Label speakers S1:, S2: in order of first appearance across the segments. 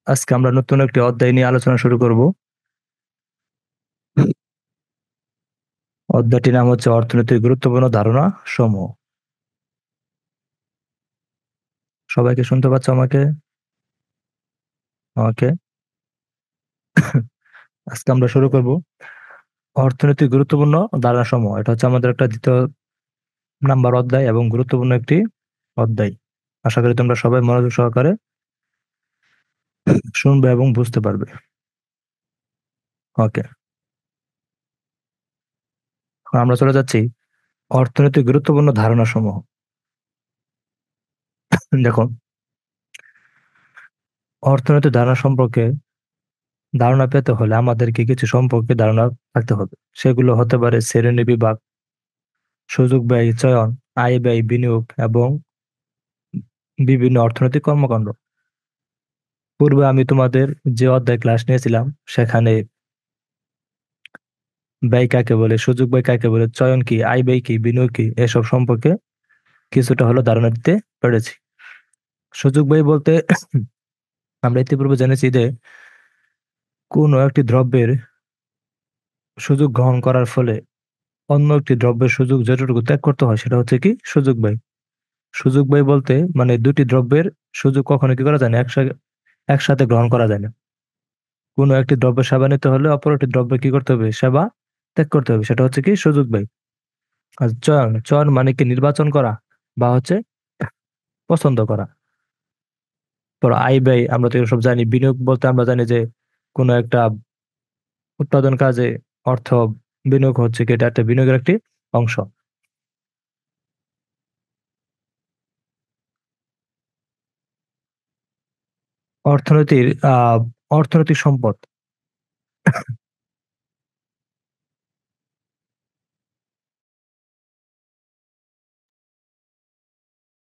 S1: আজকে আমরা নতুন একটি অধ্যায় নিয়ে আলোচনা শুরু করব। অধ্যায়টির নাম হচ্ছে অর্থনীতির গুরুত্বপূর্ণ ধারণা সমূহ। সবাইকে শুনতে পাচ্ছ আমাকে? আমাকে আজকে আমরা শুরু করব অর্থনীতির গুরুত্বপূর্ণ ধারণা সমূহ। এটা হচ্ছে আমাদের একটা দ্বিতীয় নাম্বার অধ্যায় এবং গুরুত্বপূর্ণ একটি অধ্যায়। আশা করি তোমরা সবাই মনোযোগ সহকারে শুনবে এবং বুঝতে পারবে। ওকে, আমরা চলে যাচ্ছি অর্থনীতির গুরুত্বপূর্ণ ধারণা সমূহ। দেখো, অর্থনৈতিক ধারণা সম্পর্কে ধারণা পেতে হলে আমাদেরকে কিছু সম্পর্কে ধারণা থাকতে হবে। সেগুলো হতে পারে শ্রেণী বিভাগ, সুযোগ ব্যয় চয়ন, আয় ব্যয় বিনিয়োগ এবং বিভিন্ন অর্থনৈতিক কর্মকাণ্ড। পূর্বে আমি তোমাদের যে অধ্যায় ক্লাস নিয়েছিলাম সেখানে ব্যয় কাকে বলে, সুযোগ ব্যয় কাকে বলে, চয়ন কি, আয় ব্যয় কি, বিনিয়োগ কি, এসব সম্পর্কে কিছুটা হলো ধারণা দিতে পেরেছি। সুযোগ ব্যয় বলতে আমরা ইতিপূর্বে জেনেছি যে কোনো একটি দ্রব্যের সুযোগ গ্রহণ করার ফলে অন্য একটি দ্রব্যের সুযোগ যতটুকু ত্যাগ করতে হয় সেটা হচ্ছে কি সুযোগ ব্যয়। সুযোগ ব্যয় বলতে মানে দুটি দ্রব্যের সুযোগ কখনো কি করা যায় না, একসাথে একসাথে গ্রহণ করা যায় না। কোনো একটি দ্রব্য সেবা নিতে হলে অপর একটি দ্রব্য কি করতে হবে, সেবা ত্যাগ করতে হবে, সেটা হচ্ছে কি সুযোগ ব্যয়। আর চয়ন, চয়ন মানে কি নির্বাচন করা বা হচ্ছে পছন্দ করা। পর আয় ব্যয় আমরা তো সব জানি। বিনিয়োগ বলতে আমরা জানি যে কোনো একটা উৎপাদন কাজে অর্থ বিনিয়োগ হচ্ছে কি, এটা একটা বিনিয়োগের একটি অংশ। অর্থনীতির অর্থনৈতিক সম্পদ।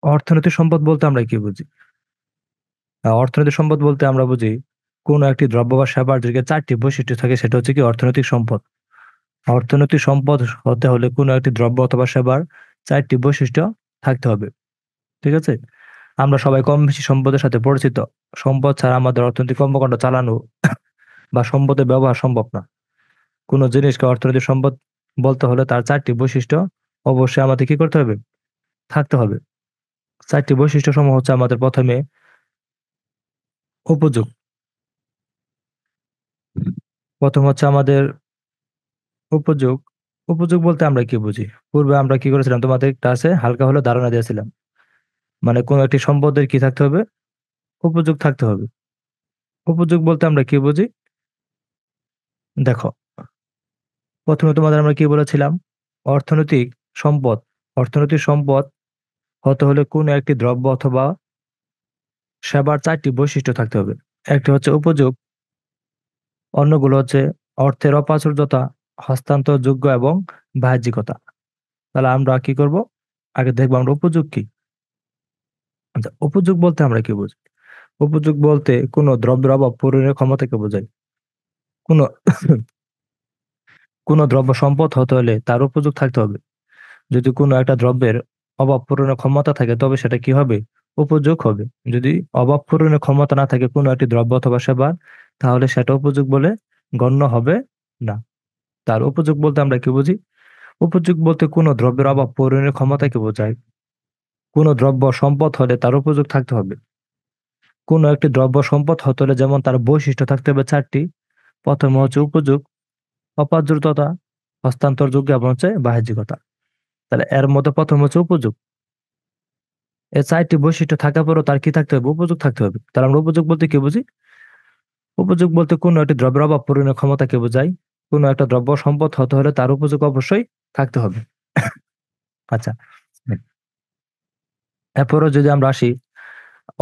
S1: অর্থনৈতিক সম্পদ বলতে আমরা কি বুঝি? অর্থনৈতিক সম্পদ বলতে আমরা বুঝি কোন একটি দ্রব্য বা সেবার যে চারটি বৈশিষ্ট্য থাকে সেটা হচ্ছে কি অর্থনৈতিক সম্পদ। অর্থনৈতিক সম্পদ হতে হলে কোনো একটি দ্রব্য অথবা সেবার চারটি বৈশিষ্ট্য থাকতে হবে। ঠিক আছে? আমরা সবাই কম বেশি সম্পদের সাথে পরিচিত। সম্পদ ছাড়া আমাদের অর্থনৈতিক কর্মকাণ্ড চালানো বা সম্পদের ব্যবহার সম্ভব না। কোনো জিনিসকে অর্থনৈতিক সম্পদ বলতে হলে তার চারটি বৈশিষ্ট্য অবশ্যই আমাদের কি করতে হবে, থাকতে হবে। চারটি বৈশিষ্ট্য সমূহ হচ্ছে আমাদের প্রথমে উপযোগ। প্রথম হচ্ছে আমাদের উপযোগ। উপযোগ বলতে আমরা কি বুঝি? পূর্বে আমরা কি করেছিলাম, তোমাদের ক্লাসে হালকা হলে ধারণা দিয়েছিলাম। মানে কোন একটি সম্পদের কি থাকতে হবে, উপযোগ থাকতে হবে। উপযোগ বলতে আমরা কি বুঝি? দেখো, প্রথমে তোমাদের আমরা কি বলেছিলাম, অর্থনৈতিক সম্পদ। অর্থনৈতিক সম্পদ হতে হলে কোন একটি দ্রব্য অথবা সেবার চারটি বৈশিষ্ট্য থাকতে হবে। একটি হচ্ছে উপযোগ, অন্যগুলো হচ্ছে অর্থের অপ্রাচুর্যতা, হস্তান্তরযোগ্য এবং বাহ্যিকতা। তাহলে আমরা কি করব, আগে দেখবো আমরা উপযোগ কি। আচ্ছা, উপযোগ বলতে আমরা কি বুঝি? উপযোগ বলতে কোনো দ্রব্যের অভাব পূরণের ক্ষমতাকে বোঝায়। কোনো কোনো দ্রব্য সম্পদ হতে হলে তার উপযোগ থাকতে হবে। যদি কোনো একটা দ্রব্যের অভাব পূরণের ক্ষমতা থাকে তবে সেটা কি হবে, উপযোগ হবে। যদি অভাব পূরণের ক্ষমতা না থাকে কোনো একটি দ্রব্য অথবা সেবার, তাহলে সেটা উপযোগ বলে গণ্য হবে না। তার উপযোগ বলতে আমরা কি বুঝি? উপযোগ বলতে কোনো দ্রব্যের অভাব পূরণের ক্ষমতাকে বোঝায়। কোনো দ্রব্য সম্পদ হলে তার উপযোগ থাকতে হবে। কোনো একটি দ্রব্য সম্পদ হতে হলে যেমন তার বৈশিষ্ট্য থাকতে হবে চারটি। প্রথমে হচ্ছে উপযোগ, অপাদ্রতা, হস্তান্তরযোগ্য এবং হচ্ছে বাহ্যিকতা। তাহলে এর মধ্যে প্রথম হচ্ছে উপযোগ। এই চারটি বৈশিষ্ট্য থাকার পরেও তার কি থাকতে হবে, উপযোগ থাকতে হবে। তাহলে আমরা উপযোগ বলতে কি বুঝি? উপযোগ বলতে কোনো একটি দ্রব্যের অভাব পূরণের ক্ষমতাকে বোঝায়। কোনো একটা দ্রব্য সম্পদ হতে হলে তার উপযোগ অবশ্যই থাকতে হবে। আচ্ছা, এরপরও যদি আমরা আসি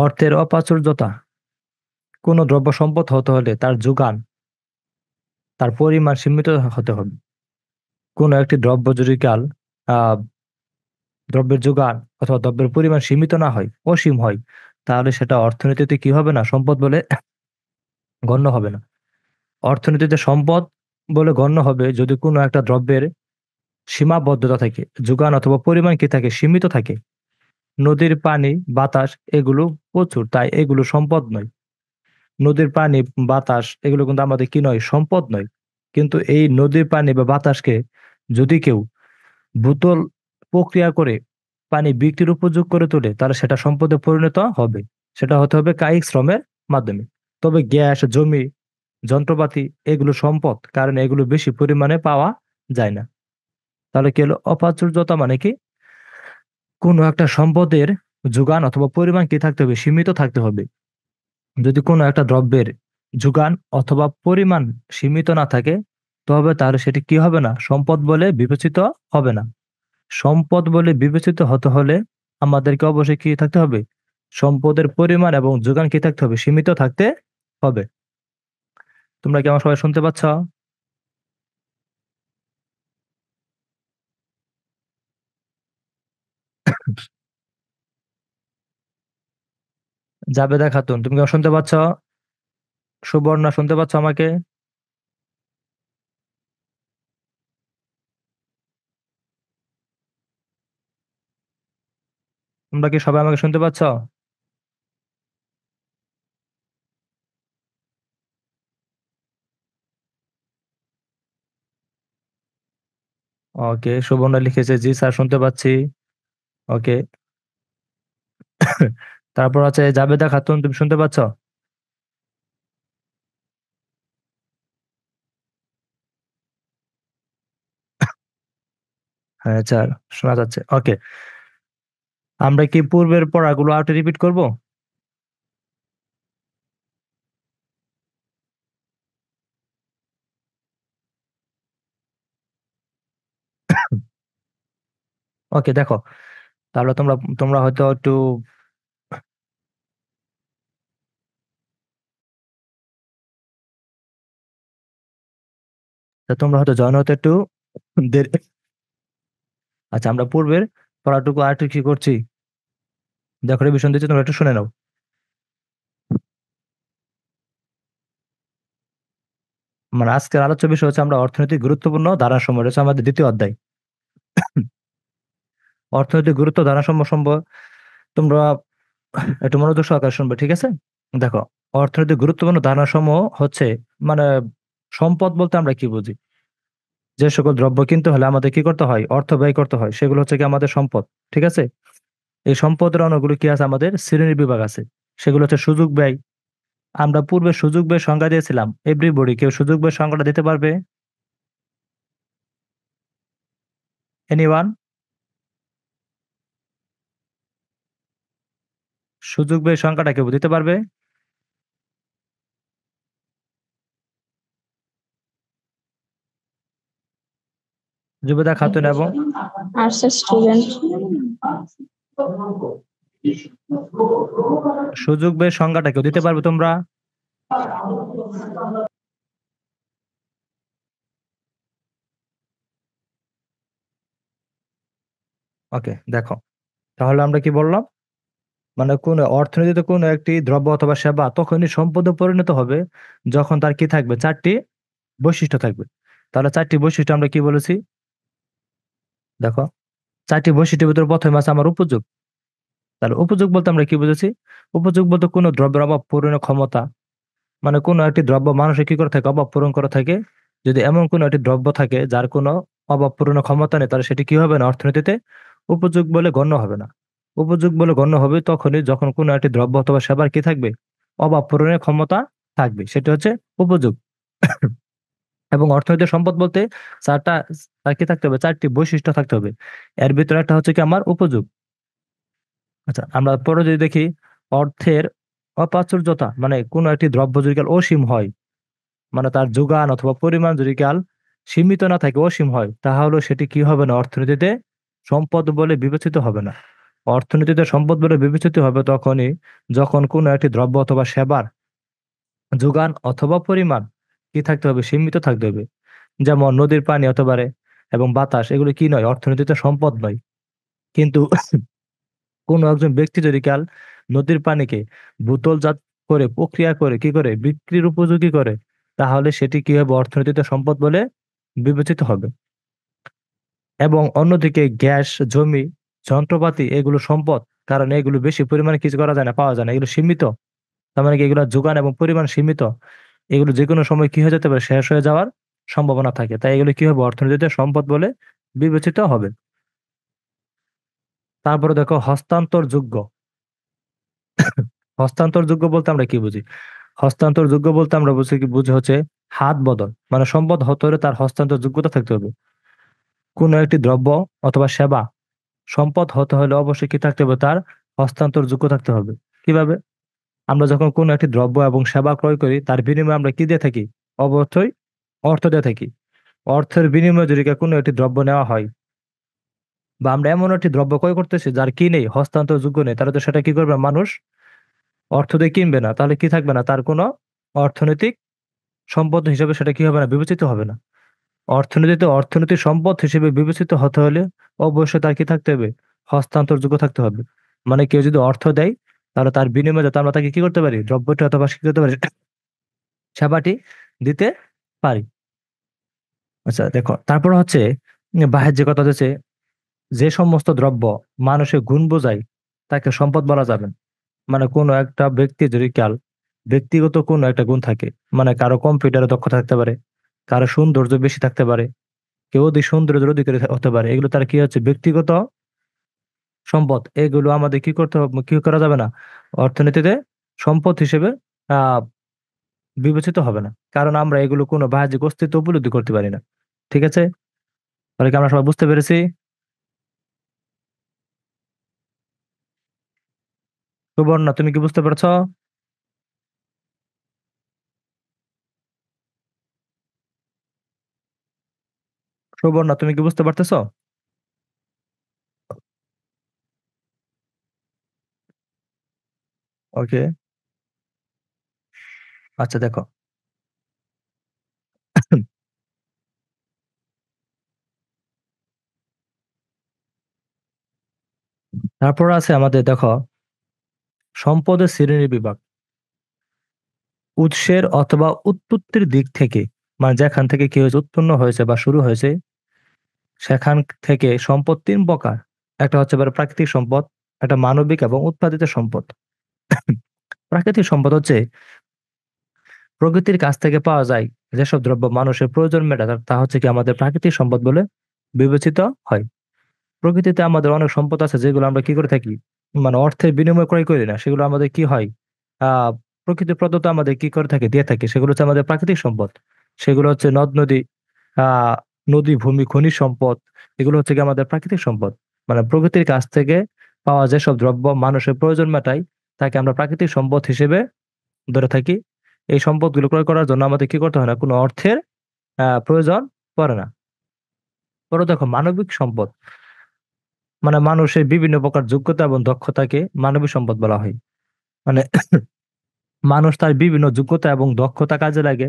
S1: অর্থের অপ্রাচুর্যতা। কোনো দ্রব্য সম্পদ হতে হলে তার যোগান, তার পরিমাণ সীমিত হতে হবে। কোনো একটি দ্রব্য যদি কাল আহ দ্রব্যের যোগান অথবা দ্রব্যের পরিমাণ সীমিত না হয়, অসীম হয়, তাহলে সেটা অর্থনীতিতে কি হবে না, সম্পদ বলে গণ্য হবে না। অর্থনীতিতে সম্পদ বলে গণ্য হবে যদি কোনো একটা দ্রব্যের সীমাবদ্ধতা থাকে, যোগান অথবা পরিমাণ কি থাকে, সীমিত থাকে। নদীর পানি, বাতাস এগুলো প্রচুর, তাই এগুলো সম্পদ নয়। নদীর পানি, বাতাস এগুলো কিন্তু আমাদের কি নয়, সম্পদ নয়। কিন্তু এই নদীর পানি বা বাতাসকে যদি কেউ বোতল প্রক্রিয়া করে পানি বিক্রির উপযোগ করে তোলে, তাহলে সেটা সম্পদে পরিণত হবে। সেটা হতে হবে কায়িক শ্রমের মাধ্যমে। তবে গ্যাস, জমি, যন্ত্রপাতি এগুলো সম্পদ, কারণ এগুলো বেশি পরিমাণে পাওয়া যায় না। তাহলে কি হলো, অপ্রাচুর্যতা মানে কি, কোনো একটা সম্পদের যোগান অথবা পরিমাণ কি থাকতে হবে, সীমিত থাকতে হবে। যদি কোনো একটা দ্রব্যের যোগান অথবা পরিমাণ সীমিত না থাকে, তবে তাহলে সেটি কি হবে না, সম্পদ বলে বিবেচিত হবে না। সম্পদ বলে বিবেচিত হতে হলে আমাদেরকে অবশ্যই কি থাকতে হবে, সম্পদের পরিমাণ এবং যোগান কি থাকতে হবে, সীমিত থাকতে হবে। তোমরা কি আমার সবাই শুনতে পাচ্ছ? জাবেদা খাতুন, তুমি কি আমার শুনতে পাচ্ছ? সুবর্ণা, শুনতে পাচ্ছ আমাকে? তোমরা কি সবাই আমাকে শুনতে পাচ্ছ? ওকে, সুবর্ণা লিখেছে জি স্যার শুনতে পাচ্ছি। ওকে। তারপর আছে জাবেদা খাতুন, তুমি শুনতে পাচ্ছ? হ্যাঁ স্যার, শোনা যাচ্ছে। ওকে, আমরা কি পূর্বের পড়াগুলো আরেকটু রিপিট করব? ওকে, দেখো, তাহলে তোমরা তোমরা হয়তো একটু, তোমরা হয়তো জয়েন হতে একটু দেরি। আচ্ছা, আমরা পূর্বের পড়াটুকু আরেকটু কি করছি, দেখো রিভিশন দিচ্ছি, তোমরা একটু শুনে নাও। মানে আজকের আলোচ্য বিষয় হচ্ছে আমরা অর্থনৈতিক গুরুত্বপূর্ণ ধারণাসমূহ, এটা হচ্ছে আমাদের দ্বিতীয় অধ্যায়। অর্থনৈতিক গুরুত্ব ধারণাসমূহ তোমরা একটু মনোযোগ সহকারে শুনবে, ঠিক আছে? দেখো, অর্থনৈতিক গুরুত্বপূর্ণ ধারণাসমূহ হচ্ছে, মানে সম্পদ বলতে আমরা কি বুঝি, যে সকল দ্রব্য কিনতে হলে আমাদের কি করতে হয়, অর্থ ব্যয় করতে হয়, সেগুলো হচ্ছে কি আমাদের সম্পদ। ঠিক আছে? এই সম্পদের অনেকগুলো কি আছে, আমাদের শ্রেণী বিভাগ আছে। সেগুলো হচ্ছে সুযোগ ব্যয়। আমরা পূর্বে সুযোগ ব্যয় সংজ্ঞা দিয়েছিলাম, এভরিবডি, কেউ সুযোগ ব্যয় সংজ্ঞাটা দিতে পারবে? এনিওয়ান? সুযোগ ব্যয় সংখ্যাটা কেউ দিতে পারবে? জুবেদা খাতুন এবং
S2: আর্টসের স্টুডেন্ট।
S1: সুযোগ ব্যয় সংজ্ঞাটা কেউ দিতে পারবে তোমরা? ওকে, দেখো, তাহলে আমরা কি বললাম, মানে কোন অর্থনীতিতে কোন একটি দ্রব্য অথবা সেবা তখনই সম্পদে পরিণত হবে যখন তার কি থাকবে, চারটি বৈশিষ্ট্য থাকবে। তাহলে চারটি বৈশিষ্ট্য আমরা কি বলেছি, দেখো, চারটি বৈশিষ্ট্যের ভিতরে প্রথমে আছে আমার উপযোগ। তাহলে উপযোগ বলতে আমরা কি বুঝেছি, উপযোগ বলতে কোনো দ্রব্যের অভাব পূরণের ক্ষমতা। মানে কোনো একটি দ্রব্য মানুষের কি করে থাকে, অভাব পূরণ করে থাকে। যদি এমন কোনো একটি দ্রব্য থাকে যার কোনো অভাব পূরণের ক্ষমতা নেই, তাহলে সেটি কি হবে না, অর্থনীতিতে উপযোগ বলে গণ্য হবে না। উপযোগ বলে গণ্য হবে তখনই যখন কোনো একটি দ্রব্য অথবা সেবার কি থাকবে, অভাব পূরণের ক্ষমতা থাকবে, সেটা হচ্ছে উপযোগ। এবং অর্থনৈতিক সম্পদ বলতে চারটা, তার কি থাকতে হবে, চারটি বৈশিষ্ট্য থাকতে হবে। এর ভিতরে একটা হচ্ছে কি আমার উপযোগ। আচ্ছা, আমরা পরে যদি দেখি, অর্থের অপ্রাচুর্যতা মানে কোনো একটি দ্রব্য যদি কাল অসীম হয়, মানে তার যোগান অথবা পরিমাণ যদি কাল সীমিত না থাকে, অসীম হয়, তাহলে সেটি কি হবে না, অর্থনীতিতে সম্পদ বলে বিবেচিত হবে না। অর্থনীতিতে সম্পদ বলে বিবেচিত হবে তখনই যখন কোনো একটি দ্রব্য অথবা সেবার যোগান অথবা পরিমাণ কি থাকতে হবে, সীমিত থাকতে হবে। যেমন নদীর পানি অথবা এবং বাতাস, এগুলো কি নয়, অর্থনীতিতে সম্পদ নয়। কিন্তু কোনো একজন ব্যক্তি যদি কাল নদীর পানিকে বোতলজাত করে প্রক্রিয়া করে কি করে বিক্রির উপযোগী করে, তাহলে সেটি কি হবে, অর্থনীতিতে সম্পদ বলে বিবেচিত হবে। এবং অন্যদিকে গ্যাস, জমি, যন্ত্রপাতি এগুলো সম্পদ, কারণ এগুলো বেশি পরিমাণে কিছু করা যায় না, পাওয়া যায় না, এগুলো সীমিত। তার মানে কি এগুলো যোগান এবং পরিমাণ সীমিত, এগুলো যে কোনো সময় কি হয়ে যেতে পারে, শেষ হয়ে যাওয়ার সম্ভাবনা থাকে, তাই এগুলো কি হবে, অর্থনীতিতে সম্পদ বলে বিবেচিত হবে। তারপরে দেখো হস্তান্তরযোগ্য। হস্তান্তরযোগ্য বলতে আমরা কি বুঝি? হস্তান্তরযোগ্য বলতে আমরা বুঝি হচ্ছে হাত বদল, মানে সম্পদ হতে হলে তার হস্তান্তর যোগ্যতা থাকতে হবে। কোনো একটি দ্রব্য অথবা সেবা সম্পদ হতে হলে অবশ্যই কি থাকতে হবে, তার হস্তান্তর যোগ্য থাকতে হবে। কিভাবে? আমরা যখন কোনো একটি দ্রব্য এবং সেবা ক্রয় করি, তার বিনিময়ে আমরা কি দিয়ে থাকি? অবশ্যই অর্থ দিয়ে থাকি। অর্থের বিনিময়ে যদি কোনো একটি দ্রব্য নেওয়া হয়, বা আমরা এমন একটি দ্রব্য ক্রয় করতেছি যার কি নেই, হস্তান্তর যোগ্য নেই, তাহলে তো সেটা কি করবে মানুষ? অর্থ দিয়ে কিনবে না, তাহলে কি থাকবে না, তার কোনো অর্থনৈতিক সম্পদ হিসেবে সেটা কি হবে না, বিবেচিত হবে না। অর্থনীতিতে অর্থনৈতিক সম্পদ হিসেবে বিবেচিত হতে হলে অবশ্যই তার কি থাকতে হবে? হস্তান্তরযোগ্য থাকতে হবে। মানে কেউ যদি অর্থ দেয়, তাহলে তার বিনিময়ে যাতে আমরা তাকে কি করতে পারি, দ্রব্যটি অথবা কি করতে পারি, সেবাটি দিতে পারি। আচ্ছা দেখো, তারপর হচ্ছে বাহ্যিক কথা হচ্ছে, যে সমস্ত দ্রব্য মানুষের গুণ বোঝায় তাকে সম্পদ বলা যাবে না। মানে কোনো একটা ব্যক্তি যদি ব্যক্তিগত কোনো একটা গুণ থাকে, মানে কারো কম্পিউটারে দক্ষ থাকতে পারে, কারো সৌন্দর্য বেশি থাকতে পারে, কেউ যদি সৌন্দর্যের অধিকারী হতে পারে, এগুলো তার কি হচ্ছে, ব্যক্তিগত সম্পদ। এগুলো আমাদের কি করতে হবে, কি করা যাবে না, অর্থনীতিতে সম্পদ হিসেবে আহ বিবেচিত হবে না, কারণ আমরা এগুলো কোনো বাহ্যিক অস্তিত্ব উপলব্ধি করতে পারি না। ঠিক আছে? তাহলে কি আমরা সবাই বুঝতে পেরেছি? সুবর্ণা, তুমি কি বুঝতে পারছো? সুবর্ণা, তুমি কি বুঝতে পারতেছো? ওকে। আচ্ছা দেখো, তারপর আছে আমাদের দেখো সম্পদের শ্রেণী বিভাগ। উৎসের অথবা উৎপত্তির দিক থেকে, মানে যেখান থেকে কি হয়েছে, উৎপন্ন হয়েছে বা শুরু হয়েছে, সেখান থেকে সম্পদ তিন প্রকার। একটা হচ্ছে এবার প্রাকৃতিক সম্পদ, একটা মানবিক এবং উৎপাদিত সম্পদ। প্রাকৃতিক সম্পদ হচ্ছে প্রকৃতির কাছ থেকে পাওয়া যায় যেসব দ্রব্য মানুষের প্রয়োজন মেটায়, তা হচ্ছে কি আমাদের প্রাকৃতিক সম্পদ বলে বিবেচিত হয়। প্রকৃতিতে আমাদের অনেক সম্পদ আছে যেগুলো আমরা কি করে থাকি, মানে অর্থের বিনিময় ক্রয় করি না, সেগুলো আমাদের কি হয়, আহ প্রকৃতি প্রদত্ত আমাদের কি করে থাকে, দিয়ে থাকে, সেগুলো হচ্ছে আমাদের প্রাকৃতিক সম্পদ। সেগুলো হচ্ছে নদ নদী, আহ নদী, ভূমি, খনিজ সম্পদ, এগুলো হচ্ছে কি আমাদের প্রাকৃতিক সম্পদ। মানে প্রকৃতির কাছ থেকে পাওয়া যেসব দ্রব্য মানুষের প্রয়োজন মেটায়, তাকে আমরা প্রাকৃতিক সম্পদ হিসেবে ধরে থাকি। এই সম্পদগুলো ক্রয় করার জন্য আমাদের কি করতে হয় না, কোনো অর্থের প্রয়োজন পড়ে না। পরে দেখো মানবিক সম্পদ, মানে মানুষের বিভিন্ন প্রকার যোগ্যতা এবং দক্ষতাকে মানবিক সম্পদ বলা হয়। মানে মানুষ তার বিভিন্ন যোগ্যতা এবং দক্ষতা কাজে লাগে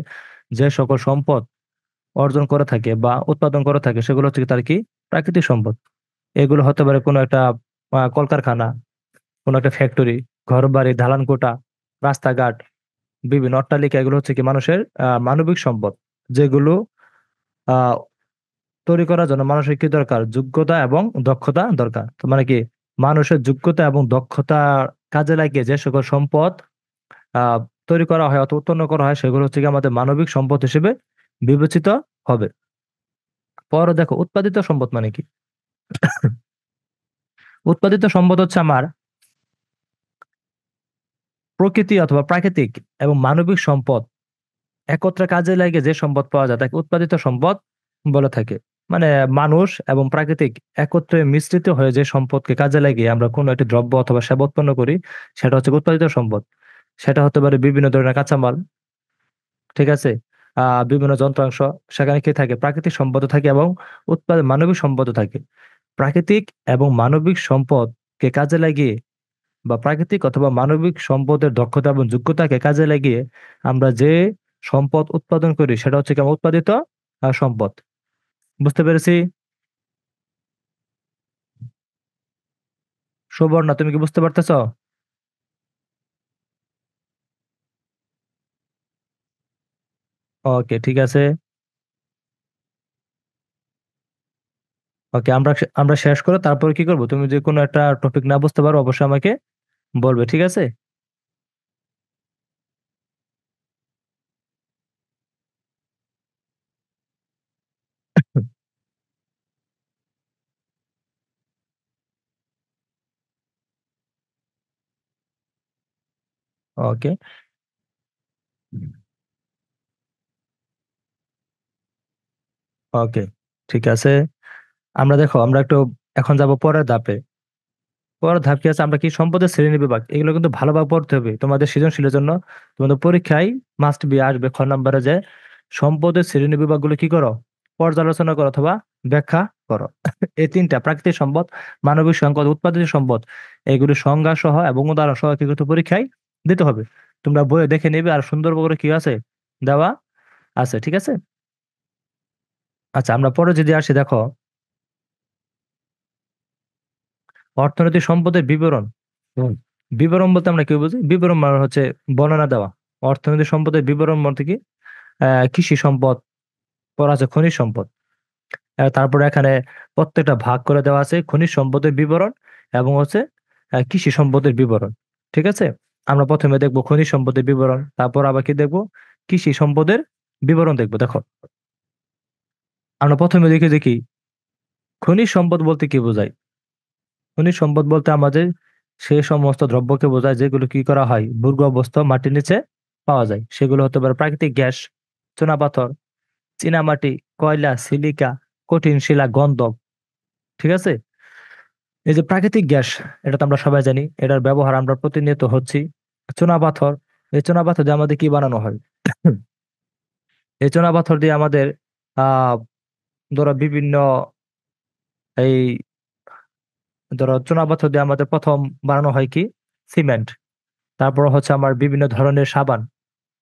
S1: যে সকল সম্পদ অর্জন করে থাকে বা উৎপাদন করে থাকে, সেগুলো হচ্ছে কি তার কি, প্রাকৃতিক সম্পদ। এগুলো হতে পারে কোনো একটা কলকারখানা, কোনো একটা ফ্যাক্টরি, ঘর বাড়ি, ঢালান কোঠা, রাস্তাঘাট, বিভিন্ন অট্টালিকা, এগুলো হচ্ছে কি মানুষের মানবিক সম্পদ, যেগুলো আহ তৈরি করার জন্য মানুষের কি দরকার, যোগ্যতা এবং দক্ষতা দরকার। তো মানে কি, মানুষের যোগ্যতা এবং দক্ষতা কাজে লাগিয়ে যে সকল সম্পদ আহ তৈরি করা হয় অথবা উৎপন্ন করা হয়, সেগুলো হচ্ছে কি আমাদের মানবিক সম্পদ হিসেবে বিবেচিত হবে। পরে দেখো উৎপাদিত সম্পদ মানে কি। উৎপাদিত সম্পদ হচ্ছে আমার প্রকৃতি অথবা প্রাকৃতিক এবং মানবিক সম্পদ একত্রে কাজে লাগে যে সম্পদ পাওয়া যায় তাকে উৎপাদিত সম্পদ বলে থাকে। মানে মানুষ এবং প্রাকৃতিক একত্রে মিশ্রিত হয়ে যে সম্পদকে কাজে লাগিয়ে আমরা কোনো একটি দ্রব্য অথবা সেবা উৎপন্ন করি, সেটা হচ্ছে উৎপাদিত সম্পদ। সেটা হতে পারে বিভিন্ন ধরনের কাঁচামাল, ঠিক আছে, বিভিন্ন যন্ত্রাংশ, সেখানে কি থাকে, প্রাকৃতিক সম্পদ থাকে এবং মানবিক সম্পদ থাকে। প্রাকৃতিক এবং মানবিক সম্পদকে কাজে লাগিয়ে, বা প্রাকৃতিক অথবা মানবিক সম্পদের দক্ষতা এবং যোগ্যতাকে কাজে লাগিয়ে আমরা যে সম্পদ উৎপাদন করি, সেটা হচ্ছে কি আমার উৎপাদিত সম্পদ। বুঝতে পেরেছি? সুবর্ণা, তুমি কি বুঝতে পারতেছো? ওকে, ঠিক আছে। ওকে, আমরা আমরা শেষ করে তারপর কি করবো, তুমি যে কোনো একটা টপিক না বুঝতে পারো অবশ্যই আমাকে বলবে, ঠিক আছে? ওকে, ওকে, ঠিক আছে। আমরা দেখো, আমরা একটু এখন যাব পরের ধাপে। পরের ধাপ কি আছে, আমরা কি সম্পদের শ্রেণী বিভাগ, এগুলো কিন্তু ভালোভাবে পড়তে হবে তোমাদের সৃজনশীলের জন্য। তোমাদের পরীক্ষায় মাস্ট বি আসবে খ নম্বরে যে সম্পদের শ্রেণী বিভাগগুলো কি করো, পর্যালোচনা করো অথবা ব্যাখ্যা করো। এই তিনটা, প্রাকৃতিক সম্পদ, মানবিক সম্পদ, উৎপাদিত সম্পদ, এগুলি সংজ্ঞা সহ এবং উদাহরণ সহ কি করতে পরীক্ষায় দিতে হবে। তোমরা বইয়ে দেখে নেবে, আর সুন্দর করে কি আছে দেওয়া আছে, ঠিক আছে। আচ্ছা, আমরা পরে যদি আসি, দেখো অর্থনৈতিক সম্পদের বিবরণ। হুম। বিবরণ বলতে আমরা কি বুঝি? বিবরণ মানে হচ্ছে বর্ণনা দেওয়া। অর্থনৈতিক সম্পদের বিবরণ বলতে কি, কৃষি সম্পদ, পর আছে খনিজ সম্পদ। তারপরে এখানে প্রত্যেকটা ভাগ করে দেওয়া আছে খনিজ সম্পদের বিবরণ এবং হচ্ছে কৃষি সম্পদের বিবরণ, ঠিক আছে। আমরা প্রথমে দেখবো খনিজ সম্পদের বিবরণ, তারপর আবার কি দেখবো, কৃষি সম্পদের বিবরণ দেখবো। দেখো, আমরা প্রথমে দেখে দেখি খনিজ সম্পদ বলতে কি বোঝায়। খনিজ সম্পদ বলতে আমাদের সেই সমস্ত দ্রব্যকে বোঝায় যেগুলো কি করা হয়, ভূগর্ভস্থ মাটির নিচে পাওয়া যায়। সেগুলো হতে পারে প্রাকৃতিক গ্যাস, চুনাপাথর, চীনামাটি, কয়লা, সিলিকা, কঠিন শিলা, গন্ধক, ঠিক আছে। এই যে প্রাকৃতিক গ্যাস, এটা তো আমরা সবাই জানি, এটার ব্যবহার আমরা প্রতিনিয়ত হচ্ছি। চুনাপাথর, এই চুনাপাথর দিয়ে আমাদের কি বানানো হয়? এই চুনাপাথর দিয়ে আমাদের আহ ধরো বিভিন্ন, এই ধরো চুনাপাথর দিয়ে আমাদের প্রথম বানানো হয় কি, সিমেন্ট। তারপর হচ্ছে আমার বিভিন্ন ধরনের সাবান,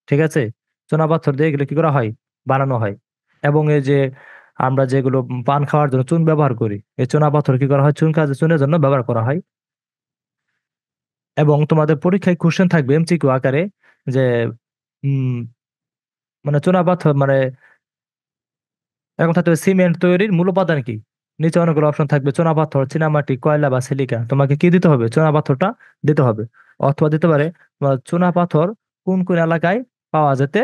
S1: ঠিক আছে। চুনাপাথর দিয়ে এগুলো কি করা হয়, বানানো হয়। এবং এই যে আমরা যেগুলো পান খাওয়ার জন্য চুন ব্যবহার করি, এই চুনাপাথর কি করা হয়, চুনের জন্য ব্যবহার করা হয়। এবং তোমাদের পরীক্ষায় কোশ্চেন থাকবে এমসিকিউ আকারে যে উম মানে চুনাপাথর মানে, এখন থাকতে হবে সিমেন্ট তৈরির মূল উপাদান কি। নিচে অনেকগুলো অপশন থাকবে, চুনাপাথর, চীনামাটি, কয়লা বা সিলিকা। তোমাকে কি দিতে হবে, চুনাপাথরটা দিতে হবে। অথবা দিতে পারে চুনাপাথর কোন কোন এলাকায় পাওয়া যেতে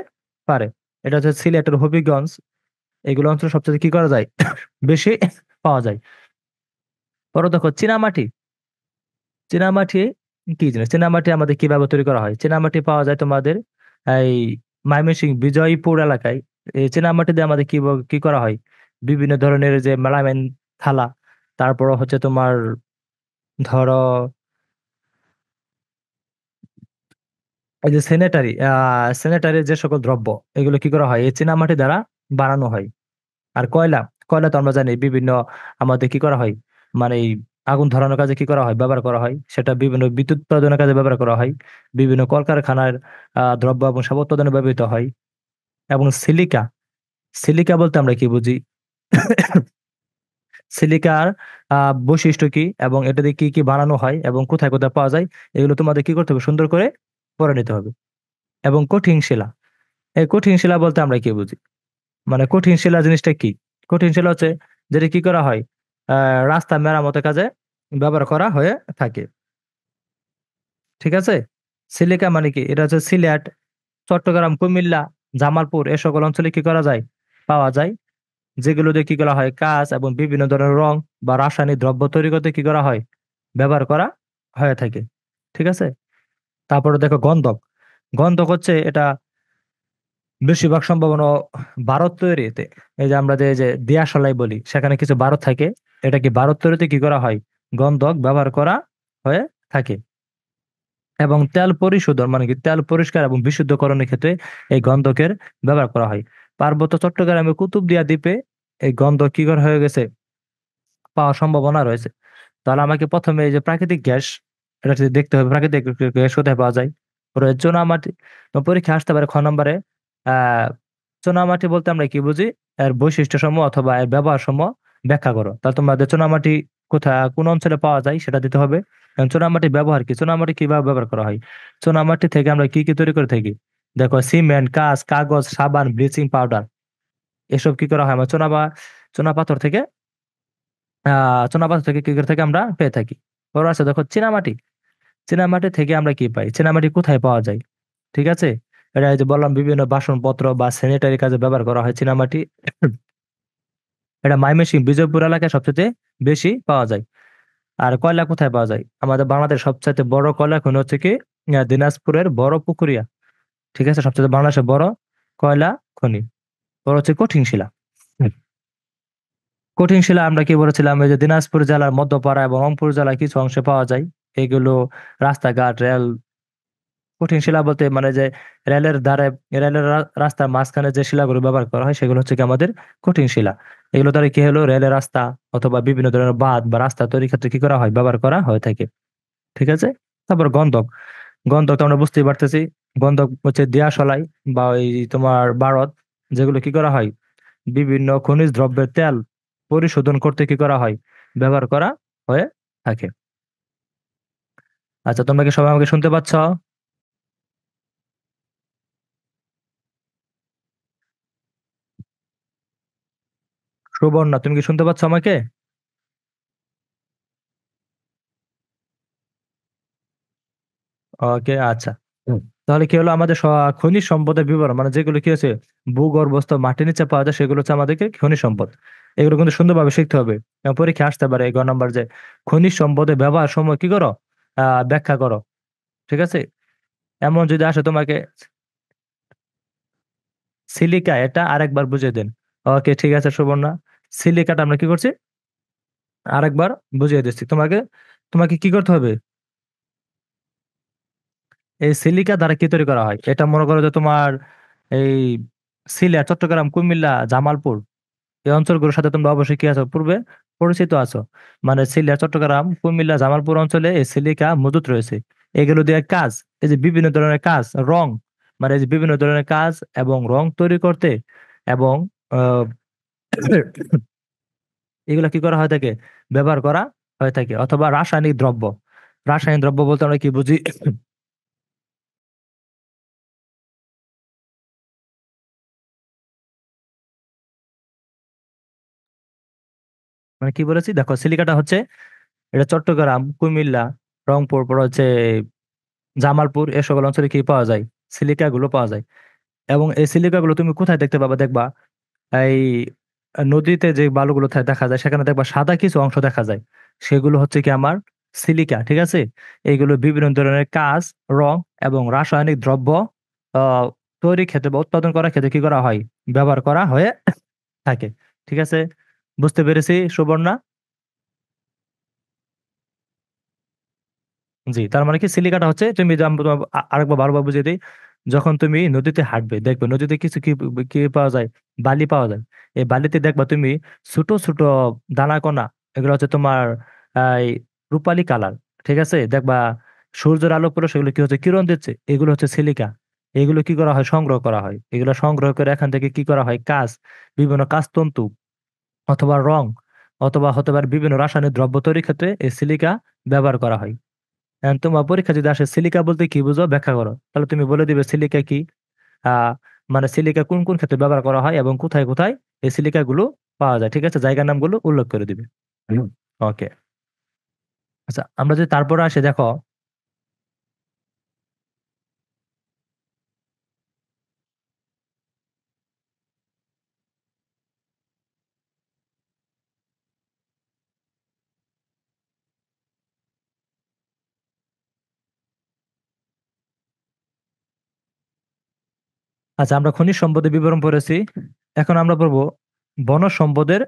S1: পারে। এটা হচ্ছে সিলেটের হবিগঞ্জ, এগুলো অঞ্চল সবচেয়ে কি করা যায়, বেশি পাওয়া যায়। পরে দেখো চীনামাটি। চীনামাটি কি জিনিস, চীনামাটি আমাদের কিভাবে তৈরি করা হয়? চীনামাটি পাওয়া যায় তোমাদের এই ময়মনসিংহ বিজয়পুর এলাকায়। এই চীনামাটি দিয়ে আমাদের কি করা হয়, বিভিন্ন ধরনের যে মেলামাইন থালা, তারপর হচ্ছে তোমার ধরো এই যে স্যানিটারি যে সকল দ্রব্য, এগুলো কি করা হয়, এই চীনামাটি দ্বারা বানানো হয়। আর কয়লা, কয়লা তো আমরা জানি বিভিন্ন আমাদের কি করা হয়, মানে এই আগুন ধরানোর কাজে কি করা হয়, ব্যবহার করা হয়। সেটা বিভিন্ন বিদ্যুৎ উৎপাদনের কাজে ব্যবহার করা হয়, বিভিন্ন কলকারখানার দ্রব্য এবং সেবা উৎপাদনে ব্যবহৃত হয়। এবং সিলিকা, সিলিকা বলতে আমরা কি বুঝি? সিলিকার বৈশিষ্ট্য কি এবং এটা দিয়ে কি কি বানানো হয় এবং কোথায় কোথায় পাওয়া যায়, এগুলো তোমাদের কি করতে হবে, সুন্দর করে পড়ে নিতে হবে। এবং কঠিন শিলা, এই কঠিন শিলা বলতে আমরা কি বুঝি? মানে কঠিন শিলা জিনিসটা কি? কঠিন শিলা হচ্ছে যেটা কি করা হয়, রাস্তা মেরামতের কাজে ব্যবহার করা হয়ে থাকে, ঠিক আছে। সিলিকা মানে কি, এটা হচ্ছে সিলেট, চট্টগ্রাম, কুমিল্লা, জামালপুর এ সকল অঞ্চলে কি করা যায়, পাওয়া যায়। যেগুলো দিয়ে কি করা হয়, কাঁচ এবং বিভিন্ন ধরনের রং বা রাসায়নিক দ্রব্য তৈরি করতে কি করা হয়, ব্যবহার করা হয়ে থাকে, ঠিক আছে। তারপরে দেখো গন্ধক। গন্ধক হচ্ছে এটা বেশিরভাগ সম্ভাবনা ভারত তৈরিতে, এই যে আমরা যে দিয়াশলাই বলি, সেখানে কিছু ভারত থাকে। এটা কি ভারত তৈরিতে কি করা হয়, গন্ধক ব্যবহার করা হয়ে থাকে। এবং তেল পরিশোধন মানে কি, তেল পরিষ্কার এবং বিশুদ্ধকরণের ক্ষেত্রে এই গন্ধকের ব্যবহার করা হয়। পার্বত্য চট্টগ্রামে কুতুবদিয়া দ্বীপে এই গন্ধক কি করা হয়ে গেছে, পাওয়ার সম্ভাবনা রয়েছে। তাহলে আমাকে প্রথমে এই যে প্রাকৃতিক গ্যাস, এটা যদি দেখতে হবে প্রাকৃতিক গ্যাস কোথায় পাওয়া যায়। পরে চুনামাটি, তোমার পরীক্ষা আসতে পারে খ নম্বরে। আহ চুনামাটি বলতে আমরা কি বুঝি, এর বৈশিষ্ট্য সমূহ অথবা এর ব্যবহার সমূহ ব্যাখ্যা করো। তাহলে তোমাদের চুনামাটি কোথায় কোন অঞ্চলে পাওয়া যায় সেটা দিতে হবে। এবং চুনামাটি ব্যবহার কি, চুনামাটি কিভাবে ব্যবহার করা হয়, চুনামাটি থেকে আমরা কি কি তৈরি করে থাকি। দেখো সিমেন্ট, কাঁচ, কাগজ, সাবান, ব্লিচিং পাউডার, এসব কি করা হয় আমরা চুনা পাথর থেকে, চুনাপাথর থেকে কি করে থেকে আমরা পেয়ে থাকি। পরে আছে দেখো চীনামাটি। চীনামাটি থেকে আমরা কি পাই, চীনামাটি কোথায় পাওয়া যায়, ঠিক আছে। এটা এই যে বললাম বিভিন্ন বাসনপত্র বা স্যানিটারি কাজে ব্যবহার করা হয় চীনামাটি। এটা ময়মনসিংহ বিজয়পুর এলাকায় সবচেয়ে বেশি পাওয়া যায়। আর কয়লা কোথায় পাওয়া যায়, আমাদের বাংলাদেশ সবচাইতে বড় কয়লা খনি হচ্ছে কি দিনাজপুরের বড় পুকুরিয়া, ঠিক আছে, সবচেয়ে বাংলাদেশের বড় কয়লা খনি, বড় হচ্ছে কঠিন শিলা। হুম। কঠিন শিলা আমরা কি বলেছিলাম, এই যে দিনাজপুর জেলার মধ্যপাড়া এবং রংপুর জেলার কিছু অংশে পাওয়া যায়। এগুলো রাস্তাঘাট, রেল, কঠিন শিলা বলতে মানে যে রেলের ধারে, রাস্তার মাঝখানে যে শিলাগুলো ব্যবহার করা হয় সেগুলো হচ্ছে কি আমাদের কঠিন শিলা। এগুলো দ্বারা কি হলো, রেলের রাস্তা অথবা বিভিন্ন ধরনের বাঁধ বা রাস্তা তৈরির ক্ষেত্রে কি করা হয়, ব্যবহার করা হয়ে থাকে। ঠিক আছে। তারপর গন্ধক, গন্ধক তো আমরা বুঝতেই পারতেছি। গন্ধক হচ্ছে দিয়াশলাই বা ওই তোমার ভারত, যেগুলো কি করা হয়, বিভিন্ন খনিজ দ্রব্যের তেল পরিশোধন করতে কি করা হয়, ব্যবহার করা হয়ে থাকে। আচ্ছা, তোমরা কি সবাই আমাকে শুনতে পাচ্ছ? সুবর্ণা, তুমি কি শুনতে পাচ্ছ আমাকে? ওকে, আচ্ছা। তাহলে কি হলো, আমাদের খনিজ সম্পদের বিবরণ মানে যেগুলো কি আছে, ভূগর্ভস্থ মাটির নিচে পাওয়া যায়, সেগুলো হচ্ছে আমাদেরকে খনিজ সম্পদ। এগুলো কিন্তু সুন্দরভাবে শিখতে হবে। পরীক্ষা আসতে পারে গ নাম্বার যে খনিজ সম্পদের ব্যবহার সময় কি করো, ব্যাখ্যা করো। ঠিক আছে। এমন যদি আসে তোমাকে সিলিকা, এটা আরেকবার বুঝিয়ে দেন। ওকে, ঠিক আছে সুবর্ণা। সিলিকাটা আমরা কি করছি, আরেকবার বুঝিয়ে দিচ্ছি তোমাকে। তোমাকে কি করতে হবে, এই সিলিকা দ্বারা কি তৈরি করা হয়, এটা মনে করো যে তোমার এই সিলেট, চট্টগ্রাম, কুমিল্লা, জামালপুর, এই অঞ্চলগুলোর সাথে তোমরা অবশ্যই কি আছো, পূর্বে পরিচিত আছো। মানে সিলেট, চট্টগ্রাম, কুমিল্লা, জামালপুর অঞ্চলে এই সিলিকা মজুত রয়েছে। এগুলো দিয়ে কাজ, এই যে বিভিন্ন ধরনের কাজ, রং, মানে এই যে বিভিন্ন ধরনের কাজ এবং রং তৈরি করতে এবং আহ, এগুলা কি করা হয় থাকে, ব্যবহার করা হয়ে থাকে। অথবা রাসায়নিক দ্রব্য, রাসায়নিক দ্রব্য বলতে আমরা কি বুঝি, মানে কি বলেছি, দেখো সিলিকাটা হচ্ছে, এটা চট্টগ্রাম, কুমিল্লা, রংপুর, পর হচ্ছে জামালপুর, এ সকল অঞ্চলে কি পাওয়া যায়, সিলিকা গুলো পাওয়া যায়। এবং এই সিলিকা গুলো তুমি কোথায় দেখতে পাবা, দেখবা এই নদীতে যে বালুগুলো দেখা যায়, সেখানে দেখবা সাদা কিছু অংশ দেখা যায়, সেগুলো হচ্ছে কি আমার সিলিকা। ঠিক আছে। এইগুলো বিভিন্ন ধরনের কাজ, রং এবং রাসায়নিক দ্রব্য আহ তৈরি ক্ষেত্রে বা উৎপাদন করার ক্ষেত্রে কি করা হয়, ব্যবহার করা হয়ে থাকে। ঠিক আছে, বুঝতে পেরেছি সুবর্ণা? জি, তার মানে কি, সিলিকাটা হচ্ছে, তুমি তোমার আরেকবার ভালোভাবে বুঝিয়ে দিই। যখন তুমি নদীতে হাঁটবে, দেখবে নদীতে কিছু কি কি পাওয়া যায়, বালি পাওয়া যায়। এই বালিতে দেখবা তুমি ছোট ছোট দানা কণা, এগুলো হচ্ছে তোমার এই রূপালী কালার। ঠিক আছে, দেখবা সূর্যের আলো পড়ে সেগুলো কি হচ্ছে, কিরণ দিচ্ছে, এগুলো হচ্ছে সিলিকা। এগুলো কি করা হয়, সংগ্রহ করা হয়। এগুলো সংগ্রহ করে এখান থেকে কি করা হয়, কাজ, বিভিন্ন কাজ তন্তু অথবা রং অথবা হতে পারে বিভিন্ন রাসায়নিক দ্রব্য তৈরির ক্ষেত্রে এই সিলিকা ব্যবহার করা হয়। এখন তোমার পরীক্ষা যদি আসে সিলিকা বলতে কি বুঝো, ব্যাখ্যা করো, তাহলে তুমি বলে দিবে সিলিকা কি। আহ মানে সিলিকা কোন কোন ক্ষেত্রে ব্যবহার করা হয় এবং কোথায় কোথায় এই সিলিকা গুলো পাওয়া যায়। ঠিক আছে, জায়গার নামগুলো উল্লেখ করে দিবে। ওকে। আচ্ছা, আমরা যদি তারপরে আসে, দেখো। আচ্ছা, আমরা খনিজ সম্পদের বিবরণ পড়েছি। এখন আমরা পড়বো বন সম্পদের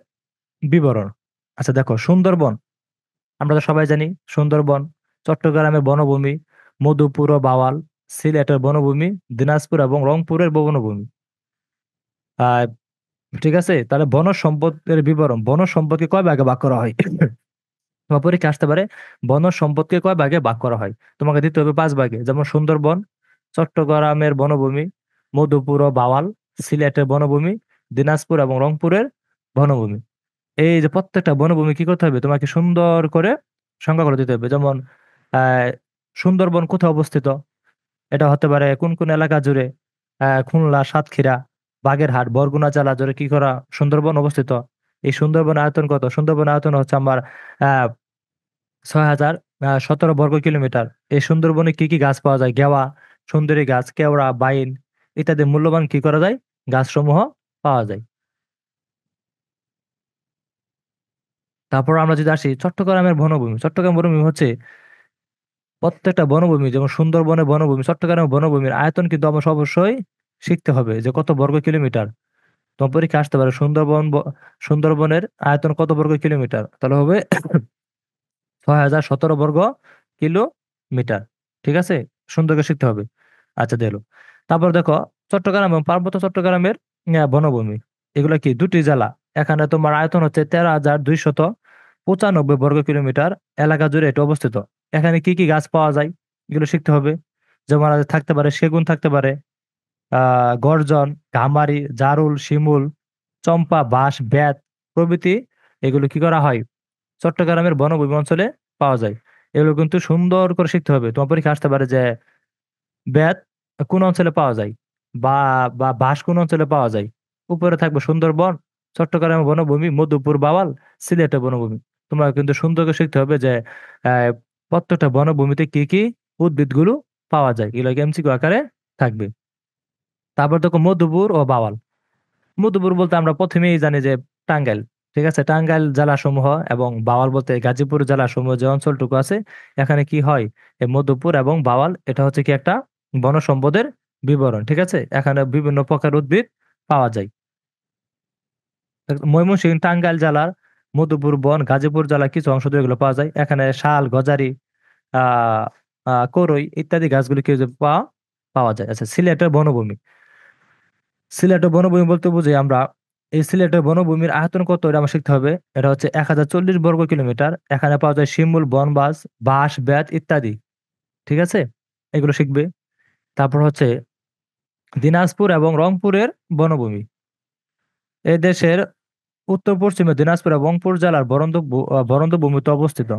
S1: বিবরণ। আচ্ছা দেখো, সুন্দরবন, আমরা তো সবাই জানি সুন্দরবন চট্টগ্রামের বনভূমি, মধুপুর ও বাওয়াল সিলেটের বনভূমি, দিনাজপুর এবং রংপুরের বনভূমি। আহ ঠিক আছে, তাহলে বন সম্পদের বিবরণ, বন সম্পদকে কয় ভাগে ভাগ করা হয়? তোমার পরীক্ষা আসতে পারে, বন সম্পদকে কয় ভাগে ভাগ করা হয়। তোমাকে দিতে হবে 5 ভাগে, যেমন সুন্দরবন, চট্টগ্রামের বনভূমি, মধুপুর ও বাওয়াল, সিলেটের বনভূমি, দিনাজপুর এবং রংপুরের বনভূমি। এই যে প্রত্যেকটা বনভূমি কি করতে হবে, তোমাকে সুন্দর করে সংজ্ঞা করে দিতে হবে। যেমন আহ সুন্দরবন কোথায় অবস্থিত, এটা হতে পারে কোন কোন এলাকা জুড়ে, খুলনা, সাতক্ষীরা, বাগেরহাট, বরগুনা জেলা জুড়ে কি করা সুন্দরবন অবস্থিত। এই সুন্দরবন আয়তন কত, সুন্দরবন আয়তন হচ্ছে আমার 6,017 বর্গ কিলোমিটার। এই সুন্দরবনে কি কি গাছ পাওয়া যায়, গেওয়া, সুন্দরী গাছ, কেওড়া, বাইন ইত্যাদি মূল্যবান কি করা যায়, গাছসমূহ পাওয়া যায়। তারপর আমরা যদি আসি চট্টগ্রামের বনভূমি, চট্টগ্রাম বনভূমি হচ্ছে প্রত্যেকটা বনভূমি, যেমন সুন্দরবনের বনভূমি, চট্টগ্রামের বনভূমির আয়তন কিন্তু আমার অবশ্যই শিখতে হবে যে কত বর্গ কিলোমিটার। তোমার পরীক্ষা আসতে পারে সুন্দরবনের আয়তন কত বর্গ কিলোমিটার, তাহলে হবে 6017 বর্গ কিলোমিটার। ঠিক আছে, সুন্দর করে শিখতে হবে। আচ্ছা দিলো। তারপর দেখো, চট্টগ্রাম এবং পার্বত্য চট্টগ্রামের বনভূমি, এগুলো কি দুটি জেলা। এখানে তোমার আয়তন হচ্ছে 13,295 বর্গ কিলোমিটার এলাকা জুড়ে এটা অবস্থিত। এখানে কি কি গাছ পাওয়া যায় এগুলো শিখতে হবে। যেমন থাকতে পারে সেগুন, থাকতে পারে গর্জন, গামারি, জারুল, শিমুল, চম্পা, বাঁশ, বেত প্রভৃতি। এগুলো কি করা হয়, চট্টগ্রামের বনভূমি অঞ্চলে পাওয়া যায়। এগুলো কিন্তু সুন্দর করে শিখতে হবে। তোমার পরীক্ষা আসতে পারে যে বেত কোন অঞ্চলে পাওয়া যায়, বা বা বাঁশ কোন অঞ্চলে পাওয়া যায়। উপরে থাকবে সুন্দরবন, চট্টগ্রামের বনভূমি, মধুপুর, বাওয়াল, সিলেটের বনভূমি। তোমরা কিন্তু সুন্দর করে শিখতে হবে যে আহ, প্রত্যেকটা বনভূমিতে কি কি উদ্ভিদগুলো পাওয়া যায়, এগুলো এমসিকিউ আকারে থাকবে। তারপর দেখো মধুপুর ও বাওয়াল। মধুপুর বলতে আমরা প্রথমেই জানি যে টাঙ্গাইল। ঠিক আছে, টাঙ্গাইল জেলা সমূহ, এবং বাওয়াল বলতে গাজীপুর জেলা সমূহ যে অঞ্চলটুকু আছে, এখানে কি হয়, এই মধুপুর এবং বাওয়াল এটা হচ্ছে কি একটা বন সম্পদের বিবরণ। ঠিক আছে, এখানে বিভিন্ন প্রকার উদ্ভিদ পাওয়া যায়। ময়মনসিংহ, টাঙ্গাইল জেলার মধুপুর বন, গাজীপুর জেলার কিছু অংশ দিয়ে এগুলো পাওয়া যায়। এখানে শাল, গজারি, আহ করই ইত্যাদি গাছগুলি কি পাওয়া পাওয়া যায়। আচ্ছা, সিলেটের বনভূমি। সিলেটের বনভূমি বলতে বুঝি আমরা, এই সিলেটের বনভূমির আয়তন কত এটা আমার শিখতে হবে। এটা হচ্ছে 1040 বর্গ কিলোমিটার। এখানে পাওয়া যায় শিমুল, বনবাস, বাঁশ, বেত ইত্যাদি। ঠিক আছে, এগুলো শিখবে। তারপর হচ্ছে দিনাজপুর এবং রংপুরের বনভূমি। এই দেশের উত্তর পশ্চিমে দিনাজপুর এবং রংপুর জেলার বরেন্দ্র ভূমিতে অবস্থিত।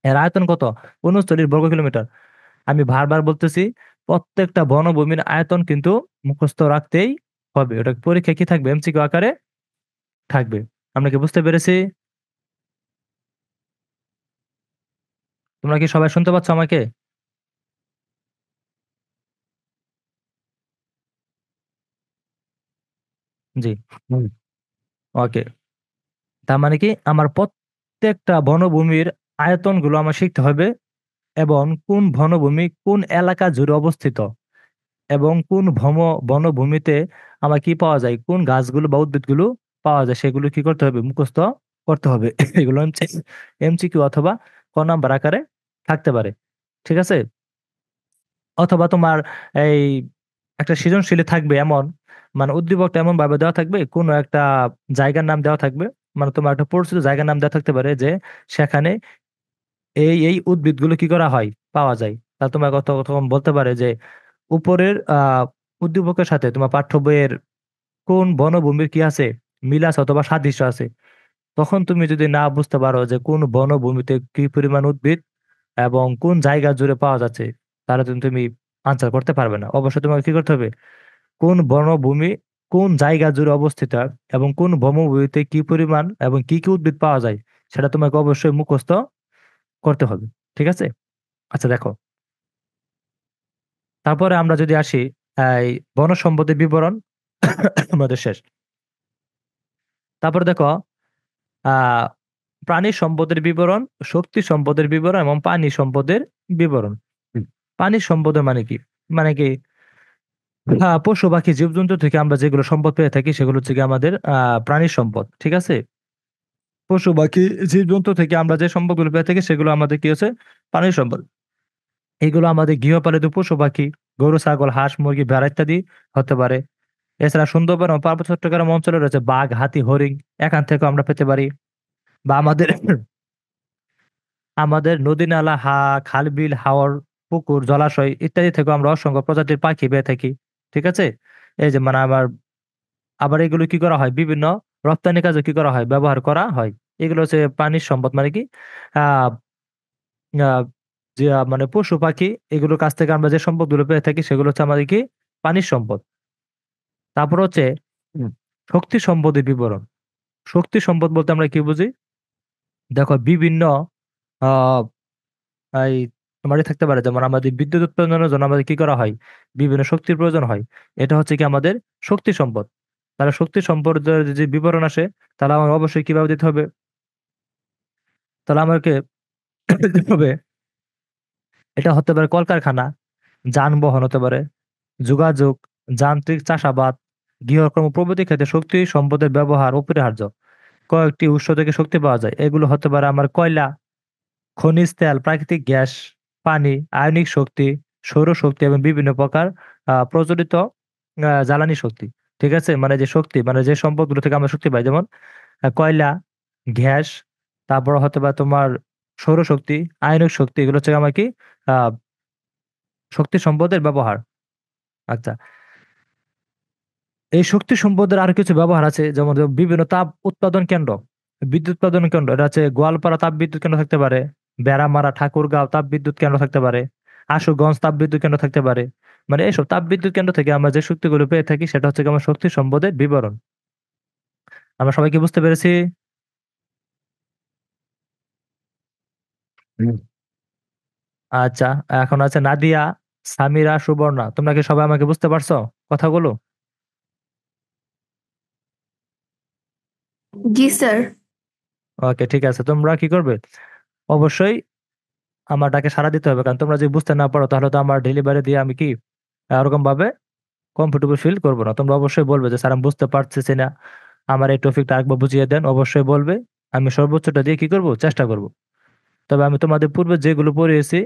S1: এর আয়তন কত, 39 বর্গ কিলোমিটার। আমি বারবার বলতেছি, প্রত্যেকটা বনভূমির আয়তন কিন্তু মুখস্থ রাখতেই হবে। ওটা পরীক্ষা কি থাকবে, এমসিকিউ আকারে থাকবে। আমরা কি বুঝতে পেরেছি? তোমরা কি সবাই শুনতে পাচ্ছ আমাকে? জি। ওকে। তার মানে কি আমার প্রত্যেকটা বনভূমির আয়তন গুলো আমার শিখতে হবে, এবং কোন বনভূমি কোন এলাকা জুড়ে অবস্থিত, এবং কোন বনভূমিতে আমার কি পাওয়া যায়, কোন গাছগুলো বা উদ্ভিদগুলো পাওয়া যায়, সেগুলো কি করতে হবে, মুখস্থ করতে হবে। এগুলো এমসিকিউ অথবা ক নাম্বার আকারে থাকতে পারে। ঠিক আছে, অথবা তোমার এই একটা সৃজনশীল থাকবে এমন, মানে উদ্দীপকটা এমন ভাবে দেওয়া থাকবে, কোনো একটা জায়গার নাম দেওয়া থাকবে, মানে তোমার একটা পরিচিত জায়গার নাম দেওয়া থাকতে পারে যে সেখানে এই এই উদ্ভিদগুলো কি করা হয়, পাওয়া যায়। তা তোমার তখন বলতে পারে যে উপরের উদ্দীপকের সাথে তোমার পাঠ্য বইয়ের কোন বনভূমির কি আছে, মিল আছে অথবা সাদৃশ্য আছে। তখন তুমি যদি না বুঝতে পারো যে কোন বনভূমিতে কি পরিমাণ উদ্ভিদ এবং কোন জায়গা জুড়ে পাওয়া যাচ্ছে, তাহলে কিন্তু তুমি আনসার করতে পারবে না। অবশ্যই তোমাকে কি করতে হবে, কোন বনভূমি কোন জায়গা জুড়ে অবস্থিত এবং কোন বনভূমিতে কি পরিমাণ এবং কি কি উদ্ভিদ পাওয়া যায়, সেটা তোমাকে অবশ্যই মুখস্থ করতে হবে। ঠিক আছে। আচ্ছা দেখো, তারপরে আমরা যদি আসি এই বন সম্পদের বিবরণ আমাদের শেষ। তারপরে দেখো আহ প্রাণী সম্পদের বিবরণ, শক্তি সম্পদের বিবরণ এবং পানি সম্পদের বিবরণ। পানি সম্পদের মানে কি, মানে কি পশু পাখি জীবজন্তু থেকে আমরা যেগুলো সম্পদ পেয়ে থাকি সেগুলো হচ্ছে কি আমাদের প্রাণী সম্পদ। ঠিক আছে, পশু পাখি জীবজন্তু থেকে আমরা যে সম্পদগুলো পেয়ে থাকি সেগুলো আমাদের কি হচ্ছে, প্রাণী সম্পদ। এগুলো আমাদের গৃহপালিত পশু পাখি, গরু, ছাগল, হাঁস, মুরগি, ভেড়া ইত্যাদি হতে পারে। এছাড়া সুন্দরবন ও পার্বত্য চট্টগ্রাম অঞ্চলে রয়েছে বাঘ, হাতি, হরিণ, এখান থেকে আমরা পেতে পারি। বা আমাদের আমাদের নদী নালা, খাল, বিল, হাওর, পুকুর, জলাশয় ইত্যাদি থেকে আমরা অসংখ্য প্রজাতির পাখি পেয়ে থাকি। ঠিক আছে, এই যে মানে আমার, আবার এগুলো কি করা হয়, বিভিন্ন রপ্তানি কাজে কি করা হয়, ব্যবহার করা হয়। এগুলো হচ্ছে পানির সম্পদ। মানে কি আহ আহ, যে মানে পশু পাখি, এগুলোর কাছ থেকে আমরা যে সম্পদগুলো পেয়ে থাকি সেগুলো হচ্ছে আমাদের কি পানির সম্পদ। তারপর হচ্ছে হুম, শক্তি সম্পদের বিবরণ। শক্তি সম্পদ বলতে আমরা কি বুঝি, দেখো বিভিন্ন আহ এই তোমারই থাকতে পারে, যেমন আমাদের বিদ্যুৎ উৎপাদনের জন্য আমাদের কি করা হয়, বিভিন্ন শক্তির প্রয়োজন হয়। এটা হচ্ছে কি আমাদের শক্তি সম্পদ। তাহলে শক্তি সম্পদের যে বিবরণ আসে, তাহলে আমার অবশ্যই কিভাবে দিতে হবে, তাহলে আমাকে দিতে হবে এটা হতে পারে কলকারখানা, যানবাহন হতে পারে, যোগাযোগ, যান্ত্রিক চাষাবাদ, গৃহকর্ম প্রভৃতি ক্ষেত্রে শক্তি সম্পদের ব্যবহার অপরিহার্য। কয়েকটি উৎস থেকে শক্তি পাওয়া যায়, এগুলো হতে পারে আমার কয়লা, খনিজ তেল, প্রাকৃতিক গ্যাস, পানি, আয়নিক শক্তি, সৌরশক্তি এবং বিভিন্ন প্রকার প্রচলিত জ্বালানি শক্তি। ঠিক আছে, মানে যে শক্তি, মানে যে সম্পদগুলো থেকে আমরা শক্তি পাই, যেমন কয়লা, গ্যাস, তারপর হতে পারে তোমার সৌরশক্তি, আয়নিক শক্তি, এগুলো হচ্ছে আমার কি আহ শক্তি সম্পদের ব্যবহার। আচ্ছা, এই শক্তি সম্পদের আর কিছু ব্যবহার আছে, যেমন বিভিন্ন তাপ উৎপাদন কেন্দ্র, বিদ্যুৎ উৎপাদন কেন্দ্র, এটা হচ্ছে গোয়ালপাড়া তাপ বিদ্যুৎ কেন্দ্র থাকতে পারে, বেড়ামারা ঠাকুরগাঁও তাপ বিদ্যুৎ কেন্দ্র থাকতে পারে, আশুগঞ্জ তাপ বিদ্যুৎ কেন্দ্র থাকতে পারে। মানে এইসব তাপ বিদ্যুৎ কেন্দ্র থেকে আমরা যে শক্তিগুলো পেয়ে থাকি সেটা হচ্ছে কি আমার শক্তি সম্পদের বিবরণ। আমরা সবাই কি বুঝতে পেরেছি? হুম। আচ্ছা, এখন আছে নাদিয়া, সামিরা, সুবর্ণা, তোমরা কি সবাই আমাকে বুঝতে পারছো কথাগুলো?
S2: জি স্যার।
S1: ওকে, ঠিক আছে, তোমরা কি করবে, অবশ্যই আমার ডাকে সাড়া দিতে হবে, কারণ তোমরা যদি বুঝতে না পারো তাহলে তো আমার ডেলিভারি দিয়ে আমি কি এরকম ভাবে কমফোর্টেবল ফিল করবো না। তোমরা অবশ্যই বলবে যে স্যার আমি বুঝতে পারতেছি না, আমার এই টপিকটা আরেকবার বুঝিয়ে দেন, অবশ্যই বলবে। আমি সর্বোচ্চটা দিয়ে কি করব, চেষ্টা করব। তবে আমি তোমাদের পূর্বে যেগুলো পড়িয়েছি,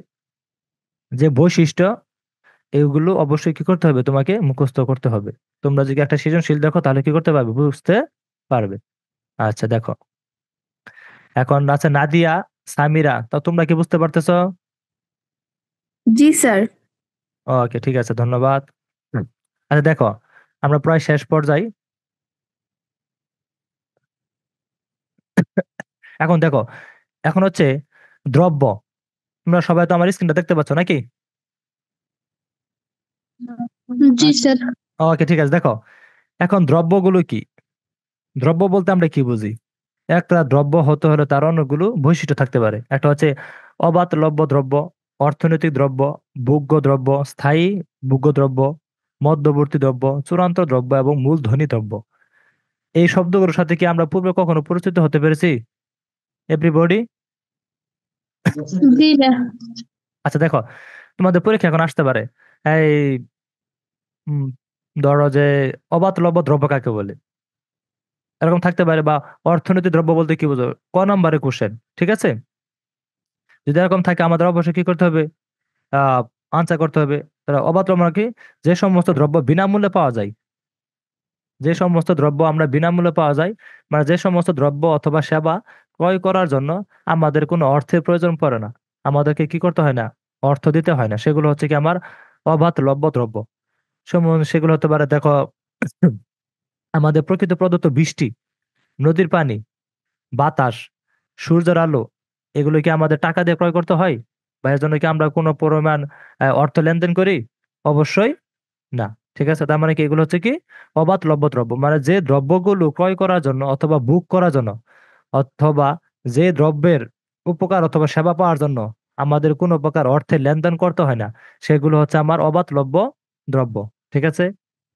S1: যে বৈশিষ্ট্য, এইগুলো অবশ্যই কি করতে হবে, তোমাকে মুখস্থ করতে হবে। তোমরা যদি একটা সৃজনশীল দেখো তাহলে কি করতে পারবে, বুঝতে পারবে। আচ্ছা দেখো, এখন আছে নাদিয়া, সামিরা, তা তোমরা কি বুঝতে পারতেছো?
S2: জি স্যার।
S1: ওকে, ঠিক আছে, ধন্যবাদ। হুম। আচ্ছা দেখো, আমরা প্রায় শেষ পর্যায়ে। এখন দেখো, এখন হচ্ছে দ্রব্য। তোমরা সবাই তো আমার স্ক্রিনটা দেখতে পাচ্ছ নাকি?
S2: জি স্যার।
S1: ওকে, ঠিক আছে, দেখো এখন দ্রব্যগুলো কি। দ্রব্য বলতে আমরা কি বুঝি? একটা দ্রব্য হতে হলে তার অনেকগুলো বৈশিষ্ট্য থাকতে পারে। একটা হচ্ছে অবাতলব্য দ্রব্য, অর্থনৈতিক দ্রব্য, ভোগ্য দ্রব্য, স্থায়ী ভোগ্য দ্রব্য, মধ্যবর্তী দ্রব্য, চূড়ান্ত দ্রব্য এবং মূলধনী দ্রব্য। এই শব্দগুলোর সাথে কি আমরা পূর্বে কখনো পরিচিত হতে পেরেছি, এভরিবডি?
S2: জি না।
S1: আচ্ছা দেখো, তোমাদের পরীক্ষা এখন আসতে পারে, এই উম, ধরো যে অবাতলব্য দ্রব্য কাকে বলে, এরকম থাকতে পারে, বা অর্থনৈতিক দ্রব্য বলতে কি বোঝো, ক নম্বরে কোশ্চেন। ঠিক আছে, যদি এরকম থাকে আমাদের অবশ্যই কি করতে হবে, আহ আনসার করতে হবে। তারা অবাধ মানে কি, যে সমস্ত দ্রব্য বিনামূল্যে পাওয়া যায়, যে সমস্ত দ্রব্য আমরা বিনামূল্যে পাওয়া যায়, মানে যে সমস্ত দ্রব্য অথবা সেবা ক্রয় করার জন্য আমাদের কোনো অর্থের প্রয়োজন পড়ে না, আমাদেরকে কি করতে হয় না, অর্থ দিতে হয় না, সেগুলো হচ্ছে কি আমার অবাধ লভ্য দ্রব্য। সেগুলো হতে পারে, দেখো, আমাদের প্রকৃত প্রদত্ত বৃষ্টি, নদীর পানি, বাতাস, সূর্যের আলো, এগুলো কি আমাদের টাকা দিয়ে ক্রয় করতে হয়, বা এর জন্য কি আমরা কোনো পরিমাণ অর্থ লেনদেন করি? অবশ্যই না। ঠিক আছে, তার মানে কি এগুলো হচ্ছে কি অবাধ লভ্য দ্রব্য, মানে যে দ্রব্যগুলো ক্রয় করার জন্য অথবা বুক করার জন্য, অথবা যে দ্রব্যের উপকার অথবা সেবা পাওয়ার জন্য আমাদের কোনো প্রকার অর্থের লেনদেন করতে হয় না, সেগুলো হচ্ছে আমার অবাধ লভ্য দ্রব্য। ঠিক আছে,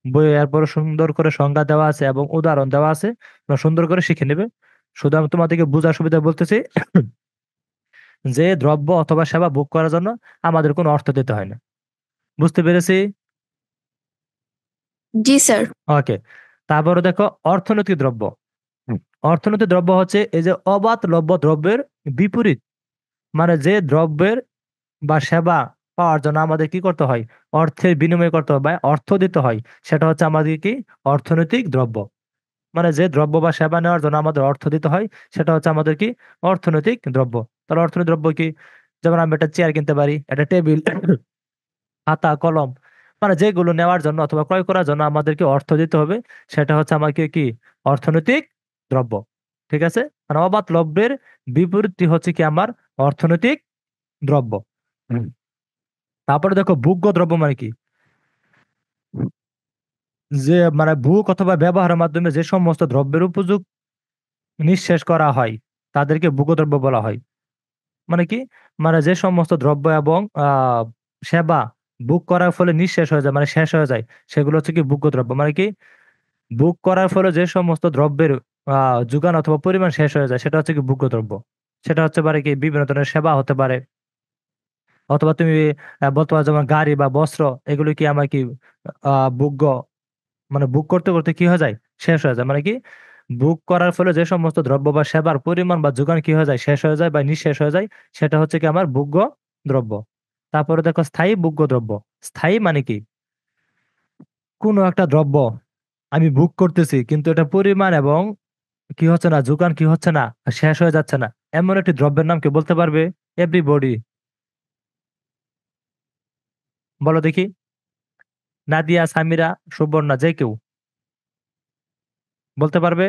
S1: বইয়ে এরপরে সুন্দর করে সংজ্ঞা দেওয়া আছে এবং উদাহরণ দেওয়া আছে, তোমরা সুন্দর করে শিখে নেবে। শুধু আমি তোমাদেরকে বোঝার সুবিধা বলতেছি যে দ্রব্য অথবা সেবা বুক করার জন্য আমাদের কোনো অর্থ দিতে হয় না। বুঝতে পেরেছি?
S2: জি স্যার।
S1: ওকে, তারপরে দেখো অর্থনৈতিক দ্রব্য। হুম। অর্থনৈতিক দ্রব্য হচ্ছে এই যে অবাধ লভ্য দ্রব্যের বিপরীত, মানে যে দ্রব্যের বা সেবা পাওয়ার জন্য আমাদের কি করতে হয়, অর্থের বিনিময় করতে হয় বা অর্থ দিতে হয়, সেটা হচ্ছে আমাদের কি অর্থনৈতিক দ্রব্য। মানে যে দ্রব্য বা সেবা নেওয়ার জন্য আমাদের অর্থ দিতে হয়, সেটা হচ্ছে আমাদের কি অর্থনৈতিক দ্রব্য। তাহলে অর্থনৈতিক দ্রব্য কি, যেমন আমি একটা চেয়ার কিনতে পারি, একটা টেবিল, খাতা কলম, মানে যেগুলো নেওয়ার জন্য অথবা ক্রয় করার জন্য আমাদেরকে অর্থ দিতে হবে, সেটা হচ্ছে আমাকে কি অর্থনৈতিক দ্রব্য। ঠিক আছে, মানে অবাধ লভ্যের বিপরীতটি হচ্ছে কি আমার অর্থনৈতিক দ্রব্য। হুম। তারপরে দেখো ভোগ্য দ্রব্য মানে কি, যে মানে ভোগ অথবা ব্যবহারের মাধ্যমে যে সমস্ত দ্রব্যের উপযোগ নিঃশেষ করা হয় তাদেরকে ভোগ্য দ্রব্য বলা হয়। মানে কি, মানে যে সমস্ত দ্রব্য এবং সেবা ভোগ করার ফলে নিঃশেষ হয়ে যায়, মানে শেষ হয়ে যায়, সেগুলো হচ্ছে কি ভোগ্য দ্রব্য। মানে কি, বুক করার ফলে যে সমস্ত দ্রব্যের যোগান অথবা পরিমাণ শেষ হয়ে যায় সেটা হচ্ছে কি ভোগ্য দ্রব্য। সেটা হচ্ছে পারে কি বিভিন্ন ধরনের সেবা হতে পারে, অথবা তুমি বলতে পারো যেমন গাড়ি বা বস্ত্র, এগুলো কি আমার কি ভোগ্য, মানে বুক করতে করতে কি হয়ে যায়, শেষ হয়ে যায়। মানে কি, বুক করার ফলে যে সমস্ত দ্রব্য বা সেবার পরিমাণ বা যোগান কি হয়ে যায়, শেষ হয়ে যায় বা নিঃশেষ হয়ে যায়, সেটা হচ্ছে কি আমার ভোগ্য দ্রব্য। তারপরে দেখো স্থায়ী ভোগ্য দ্রব্য। স্থায়ী মানে কি, কোনো একটা দ্রব্য আমি বুক করতেছি কিন্তু এটা পরিমাণ এবং কি হচ্ছে না, যোগান কি হচ্ছে না, শেষ হয়ে যাচ্ছে না, এমন একটি দ্রব্যের নাম কি বলতে পারবে? এভরিবডি, বলো দেখি। নাদিয়া, সামিরা, সুবর্ণা, যে কেউ বলতে পারবে?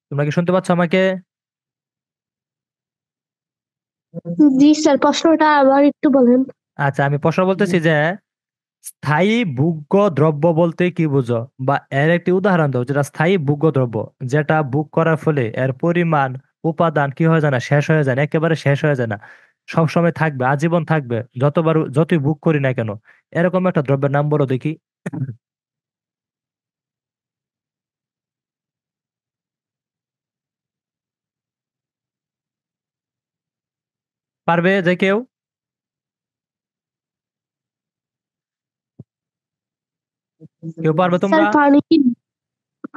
S1: তোমরা কি শুনতে পাচ্ছ আমাকে?
S2: জি স্যার, প্রশ্নটা আবার একটু বলেন।
S1: আচ্ছা, আমি প্রশ্ন বলতেছি যে স্থায়ী ভোগ্য দ্রব্য বলতে কি বুঝো, বা এর একটি উদাহরণ দাও যেটা স্থায়ী ভোগ্য দ্রব্য, যেটা বুক করার ফলে এর পরিমাণ, উপাদান কি হয়ে যায় না, শেষ হয়ে যায় না, একেবারে শেষ হয়ে যায় না, সব সময় থাকবে, আজীবন থাকবে, যতবার যতই বুক করি না কেন। এরকম একটা দ্রব্যের নাম বলো দেখি। পারবে যে কেউ? কেউ পারবে
S2: স্যার,
S1: তোমরা?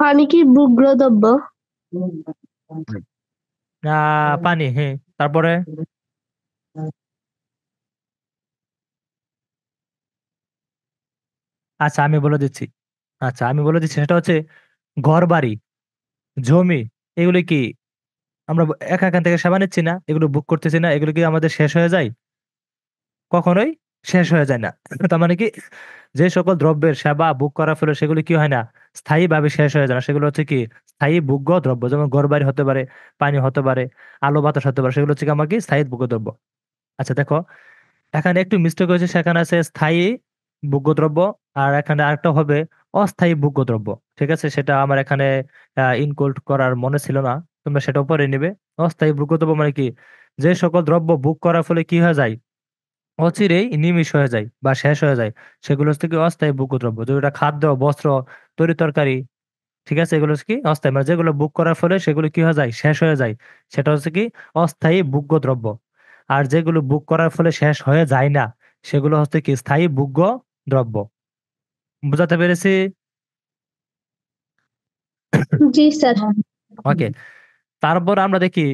S2: পানি কি ভূগর্ভদ্রব্য?
S1: পানি, হ্যাঁ। তারপরে? আচ্ছা আমি বলে দিচ্ছি। আচ্ছা আমি বলে দিচ্ছি, সেটা হচ্ছে ঘর বাড়ি, জমি, এগুলি কি আমরা একা এখান থেকে সেবা নিচ্ছি না, এগুলো বুক করতেছি না, এগুলো কি আমাদের শেষ হয়ে যায়? কখনোই শেষ হয়ে যায় না। তার মানে কি, যে সকল দ্রব্যের সেবা বুক করার ফলে সেগুলো কি হয় না, স্থায়ী ভাবে শেষ হয়ে যায় না, সেগুলো হচ্ছে কি স্থায়ী ভোগ্য দ্রব্য। যেমন ঘরবাড়ি হতে পারে, পানি হতে পারে, আলো বাতাস হতে পারে, সেগুলো হচ্ছে কি আমার কি স্থায়ী ভোগ্য দ্রব্য। আচ্ছা দেখো, এখানে একটু মিস্টেক হয়েছে, সেখানে আছে স্থায়ী ভোগ্য দ্রব্য, আর এখানে আরেকটা হবে অস্থায়ী ভোগ্য দ্রব্য। ঠিক আছে, সেটা আমার এখানে ইনক্লুড করার মনে ছিল না, তোমরা সেটা পরে নিবে। অস্থায়ী ভোগ্য দ্রব্য মানে কি, যে সকল দ্রব্য বুক করার ফলে কি হয়ে যায়, অচিরেই নিমিষ হয়ে যায় বা শেষ হয়ে যায়, সেগুলো হচ্ছে কি অস্থায়ী ভোগ্য দ্রব্য। যেটা খাদ্য, বস্ত্র, তরি তরকারি, ঠিক আছে, এগুলো হচ্ছে কি অস্থায়ী, মানে যেগুলো বুক করার ফলে সেগুলো কি হয়ে যায়, শেষ হয়ে যায়, সেটা হচ্ছে কি অস্থায়ী ভোগ্য দ্রব্য। আর যেগুলো বুক করার ফলে শেষ হয়ে যায় না, সেগুলো হচ্ছে কি স্থায়ী ভোগ্য দ্রব্য। বুঝাতে পেরেছি?
S2: জি স্যার।
S1: ওকে। তারপর আমরা দেখি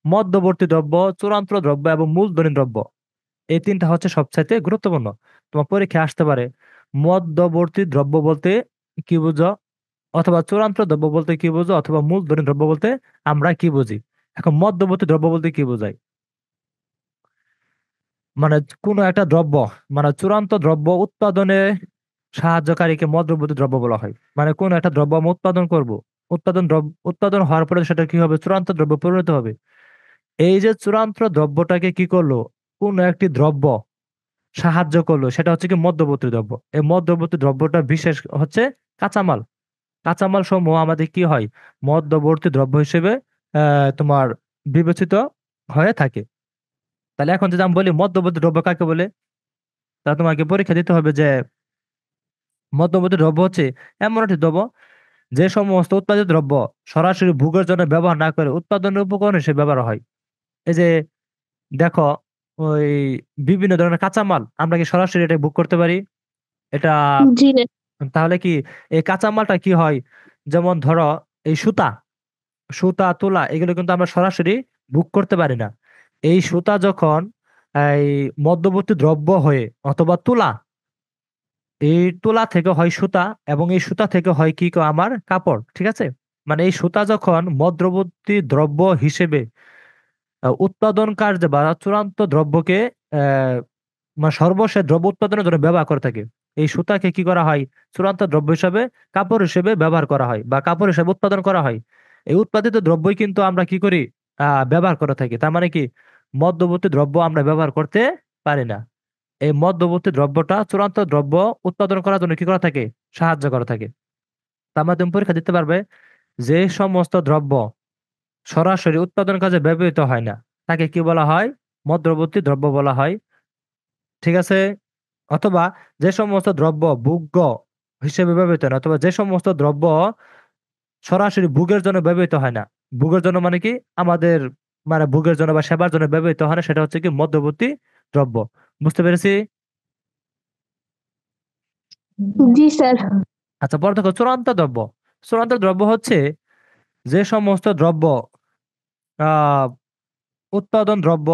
S1: মধ্যবর্তী দ্রব্য, চূড়ান্ত দ্রব্য এবং মূলধনী দ্রব্য। এই তিনটা হচ্ছে সবচাইতে গুরুত্বপূর্ণ, তোমার পরীক্ষায় আসতে পারে। মধ্যবর্তী দ্রব্য বলতে কি বুঝো, অথবা চূড়ান্ত দ্রব্য বলতে কি বুঝো, অথবা মূলধনী দ্রব্য বলতে আমরা কি বুঝি? এখন মধ্যবর্তী দ্রব্য বলতে কি বোঝায়, মানে কোনো একটা দ্রব্য, মানে চূড়ান্ত দ্রব্য উৎপাদনে সাহায্যকারীকে মধ্যবর্তী দ্রব্য বলা হয়। মানে কোন একটা দ্রব্য আমি উৎপাদন করব, উৎপাদন হওয়ার পরে সেটা কি হবে, চূড়ান্ত দ্রব্য পরিণত হবে। এই যে চূড়ান্ত দ্রব্যটাকে কি করলো, কোন একটি দ্রব্য সাহায্য করলো, সেটা হচ্ছে কি মধ্যবর্তী দ্রব্য। এই মধ্যবর্তী দ্রব্যটা বিশেষ হচ্ছে কাঁচামাল। কাঁচামাল সমূহ আমাদের কি হয়, মধ্যবর্তী দ্রব্য হিসেবে তোমার বিবেচিত হয়ে থাকে। তাহলে এখন যদি আমি বলি মধ্যবর্তী দ্রব্য কাকে বলে, তা তোমাকে পরীক্ষা দিতে হবে যে মধ্যবর্তী দ্রব্য হচ্ছে এমন একটি দ্রব্য যে সমস্ত উৎপাদিত দ্রব্য সরাসরি ভোগের জন্য ব্যবহার না করে উৎপাদনের উপকরণ হিসেবে ব্যবহার হয়। এই যে দেখো, ওই বিভিন্ন ধরনের কাঁচামাল আমরা কি সরাসরি এটা ভোগ করতে পারি? এটা,
S2: জি না।
S1: তাহলে কি এই কাঁচামালটা কি হয়, যেমন ধরো এই সুতা, সুতা, তুলা, এগুলো কিন্তু আমরা সরাসরি ভোগ করতে পারি না। এই সুতা যখন এই মধ্যবর্তী দ্রব্য হয়ে, অথবা তুলা, এই তুলা থেকে হয় সুতা, এবং এই সুতা থেকে হয় কি আমার কাপড়, ঠিক আছে। মানে এই সুতা যখন মধ্যবর্তী দ্রব্য হিসেবে উৎপাদন কার্যে বা চূড়ান্ত দ্রব্যকে আহ মানে সর্বশেষ দ্রব্য উৎপাদনের জন্য ব্যবহার করে থাকে, এই সুতাকে কি করা হয়, চূড়ান্ত দ্রব্য হিসাবে, কাপড় হিসেবে ব্যবহার করা হয় বা কাপড় হিসেবে উৎপাদন করা হয়। এই উৎপাদিত দ্রব্যই কিন্তু আমরা কি করি, ব্যবহার করে থাকি। তার মানে কি, মধ্যবর্তী দ্রব্য আমরা ব্যবহার করতে পারি না। এই মধ্যবর্তী দ্রব্যটা চূড়ান্ত দ্রব্য উৎপাদন করার জন্য কি করা থাকে, সাহায্য করা থাকে। তার মাধ্যমে পরীক্ষা দিতে পারবে যে সমস্ত দ্রব্য সরাসরি উৎপাদন কাজে ব্যবহৃত হয় না, তাকে কি বলা হয়, মধ্যবর্তী দ্রব্য বলা হয়। ঠিক আছে। অথবা যে সমস্ত দ্রব্য ভোগ্য হিসেবে ব্যবহৃত না, অথবা যে সমস্ত দ্রব্য সরাসরি ভোগের জন্য ব্যবহৃত হয় না। ভোগের জন্য মানে কি, আমাদের মানে ভোগের জন্য বা সেবার জন্য ব্যবহৃত হয় না, সেটা হচ্ছে কি মধ্যবর্তী দ্রব্য। বুঝতে পেরেছি?
S2: জি স্যার।
S1: আচ্ছা, পরে দেখো চূড়ান্ত দ্রব্য। চূড়ান্ত দ্রব্য হচ্ছে যে সমস্ত দ্রব্য আহ উৎপাদন দ্রব্য,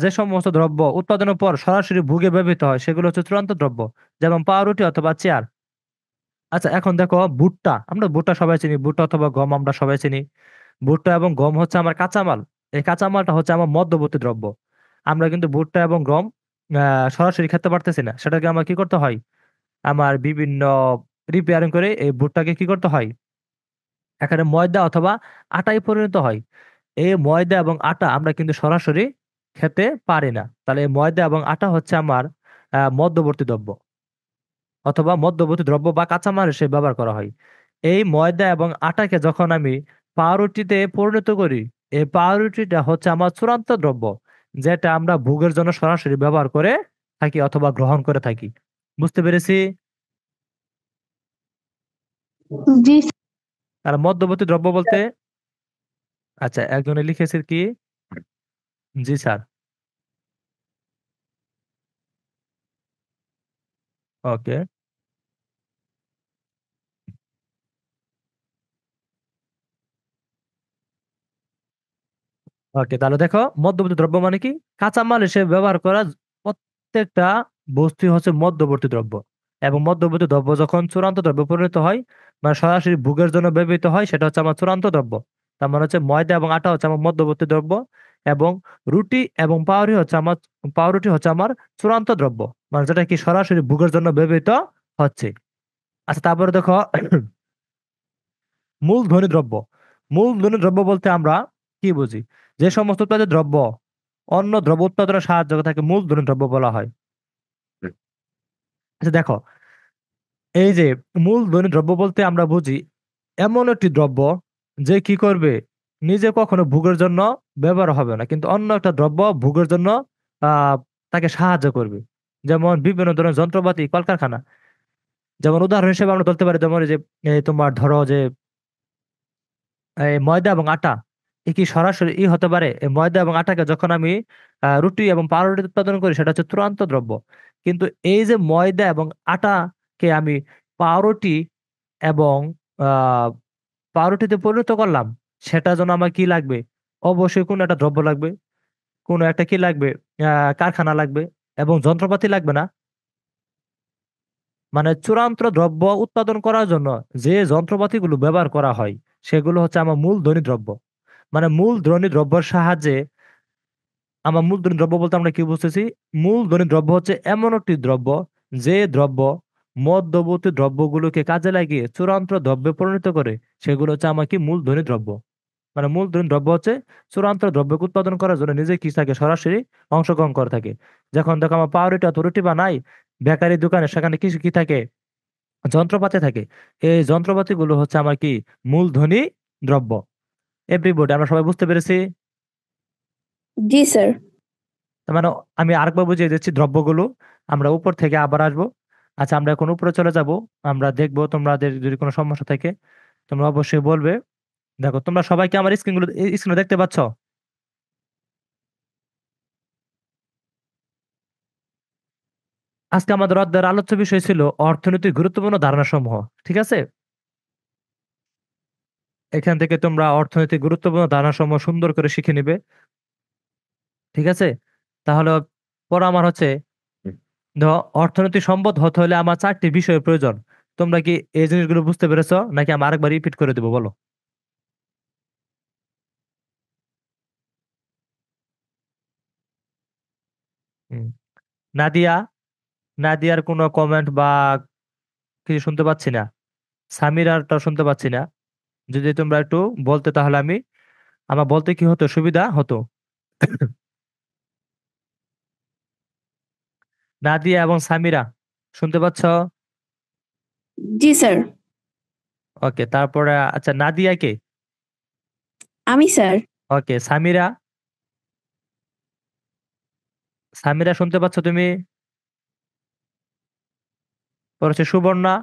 S1: যে সমস্ত দ্রব্য উৎপাদনের পর সরাসরি ভোগে ব্যবহৃত হয় সেগুলো হচ্ছে চূড়ান্ত দ্রব্য। যেমন পাউরুটি অথবা চেয়ার। আচ্ছা, এখন দেখো ভুট্টা, আমরা ভুট্টা সবাই চিনি, ভুট্টা অথবা গম আমরা সবাই চিনি। ভুট্টা এবং গম হচ্ছে আমার কাঁচামাল। এই কাঁচামালটা হচ্ছে আমার মধ্যবর্তী দ্রব্য। আমরা কিন্তু ভুট্টা এবং গম সরাসরি খেতে পারতেছি না, সেটাকে আমার কি করতে হয়, আমার বিভিন্ন রিপেয়ারিং করে এই ভুট্টাকে কি করতে হয়, এখানে ময়দা অথবা আটায় পরিণত হয়। এই ময়দা এবং আটা আমরা কিন্তু সরাসরি খেতে পারি না। তাহলে এই ময়দা এবং আটা হচ্ছে আমার মধ্যবর্তী দ্রব্য অথবা মধ্যবর্তী দ্রব্য বা কাঁচামাল হিসেবে ব্যবহার করা হয়। এই ময়দা এবং আটাকে যখন আমি পাউরুটিতে পরিণত করি, এই পাউরুটিটা হচ্ছে আমার চূড়ান্ত দ্রব্য, যেটা আমরা ভোগের জন্য সরাসরি ব্যবহার করে থাকি অথবা গ্রহণ করে থাকি। বুঝতে পেরেছি?
S2: জি
S1: আর মধ্যবর্তী দ্রব্য বলতে, আচ্ছা একজনে লিখেছে কি, জি স্যার, ওকে। ওকে, তাহলে দেখো মধ্যবর্তী দ্রব্য মানে কি, কাঁচামাল হিসেবে ব্যবহার করা প্রত্যেকটা বস্তু হচ্ছে মধ্যবর্তী দ্রব্য। এবং মধ্যবর্তী দ্রব্য যখন চূড়ান্ত দ্রব্যে পরিণত হয়, মানে সরাসরি ভোগের জন্য ব্যবহৃত হয়, সেটা হচ্ছে আমার চূড়ান্ত দ্রব্য। তার মানে হচ্ছে ময়দা এবং আটা হচ্ছে আমার মধ্যবর্তী দ্রব্য, এবং রুটি এবং পাউরুটি হচ্ছে আমার চূড়ান্ত দ্রব্য, মানে যেটা কি সরাসরি ভোগের জন্য ব্যবহৃত হচ্ছে। আচ্ছা, তারপরে দেখো মূলধনী দ্রব্য। মূলধনী দ্রব্য বলতে আমরা কি বুঝি? যে সমস্ত উৎপাদিত দ্রব্য অন্য দ্রব্য উৎপাদনে সাহায্য করে থাকে মূলধনী দ্রব্য বলা হয়। আচ্ছা দেখো, এই যে মূলধনী দ্রব্য বলতে আমরা বুঝি এমন একটি দ্রব্য যে কি করবে, নিজে কখনো ভোগের জন্য ব্যবহার হবে না, কিন্তু অন্য একটা দ্রব্য ভোগের জন্য আহ তাকে সাহায্য করবে। যেমন বিভিন্ন ধরনের যন্ত্রপাতি, কলকারখানা। যেমন উদাহরণ হিসেবে আমরা ধরতে পারি, যেমন এই যে এই তোমার ধরো যে এই ময়দা এবং আটা, এ কি সরাসরি হতে পারে? এই ময়দা এবং আটাকে যখন আমি রুটি এবং পাউরুটি উৎপাদন করি, সেটা হচ্ছে চূড়ান্ত দ্রব্য। কিন্তু এই যে ময়দা এবং আটাকে আমি পাউরুটি এবং আহ পাউরুটিতে পরিণত করলাম, সেটা জন্য আমার কি লাগবে? অবশ্যই কোনো একটা দ্রব্য লাগবে, কোনো একটা কি লাগবে, কারখানা লাগবে এবং যন্ত্রপাতি লাগবে না? মানে চূড়ান্ত দ্রব্য উৎপাদন করার জন্য যে যন্ত্রপাতিগুলো ব্যবহার করা হয়, সেগুলো হচ্ছে আমার মূলধনী দ্রব্য। মানে মূলধনী দ্রব্যের সাহায্যে, আমার মূলধনী দ্রব্য বলতে আমরা কি বুঝতেছি? মূলধনী দ্রব্য হচ্ছে এমন একটি দ্রব্য যে দ্রব্য মধ্যবর্তী দ্রব্যগুলোকে কাজে লাগিয়ে চূড়ান্ত দ্রব্যে পরিণত করে, সেগুলো হচ্ছে আমার কি মূলধনী দ্রব্য। মানে মূলধনী দ্রব্য হচ্ছে চূড়ান্ত দ্রব্যকে উৎপাদন করার জন্য নিজে কি থাকে, সরাসরি অংশগ্রহণ করে থাকে। যখন দেখো আমার পাউরুটি অথবা রুটি বানাই বেকারি দোকানে, সেখানে কিছু কি থাকে, যন্ত্রপাতি থাকে। এই যন্ত্রপাতিগুলো হচ্ছে আমার কি মূলধনী দ্রব্য। এভরিবডি আমরা সবাই বুঝতে পেরেছি?
S3: জি স্যার।
S1: তার মানে আমি আরেকবার বুঝিয়ে দিচ্ছি দ্রব্যগুলো। আমরা উপর থেকে আবার আসবো। আচ্ছা, আমরা এখন উপরে চলে যাব। আমরা দেখবো তোমাদের যদি কোনো সমস্যা থাকে তোমরা অবশ্যই বলবে। দেখো, তোমরা সবাই কি আমার স্ক্রিনে দেখতে পাচ্ছ? আজকে আমাদের অধ্যায়ের আলোচ্য বিষয় ছিল অর্থনীতির গুরুত্বপূর্ণ ধারণা সমূহ। ঠিক আছে? এখান থেকে তোমরা অর্থনীতির গুরুত্বপূর্ণ ধারণা সমূহ সুন্দর করে শিখে নিবে। ঠিক আছে? তাহলে পরে আমার হচ্ছে, দেখো, অর্থনৈতিক সম্পদ হতে হলে আমার চারটি বিষয়ের প্রয়োজন। তোমরা কি এই জিনিসগুলো বুঝতে পেরেছো, নাকি আমি আরেকবার রিপিট করে দেবো, বলো? হুম। নাদিয়া, নাদিয়ার কোনো কমেন্ট বা কিছু শুনতে পাচ্ছি না। সামিরারটাও শুনতে পাচ্ছি না। যদি তোমরা একটু বলতে, তাহলে আমি, আমার বলতে কি হতো, সুবিধা হতো। নাদিয়া এবং সামিরা, শুনতে পাচ্ছ?
S3: জি স্যার।
S1: ওকে, তারপরে আচ্ছা, নাদিয়া কে?
S3: আমি স্যার।
S1: ওকে, সামিরা, সামিরা শুনতে পাচ্ছ তুমি? পর হচ্ছে সুবর্ণা,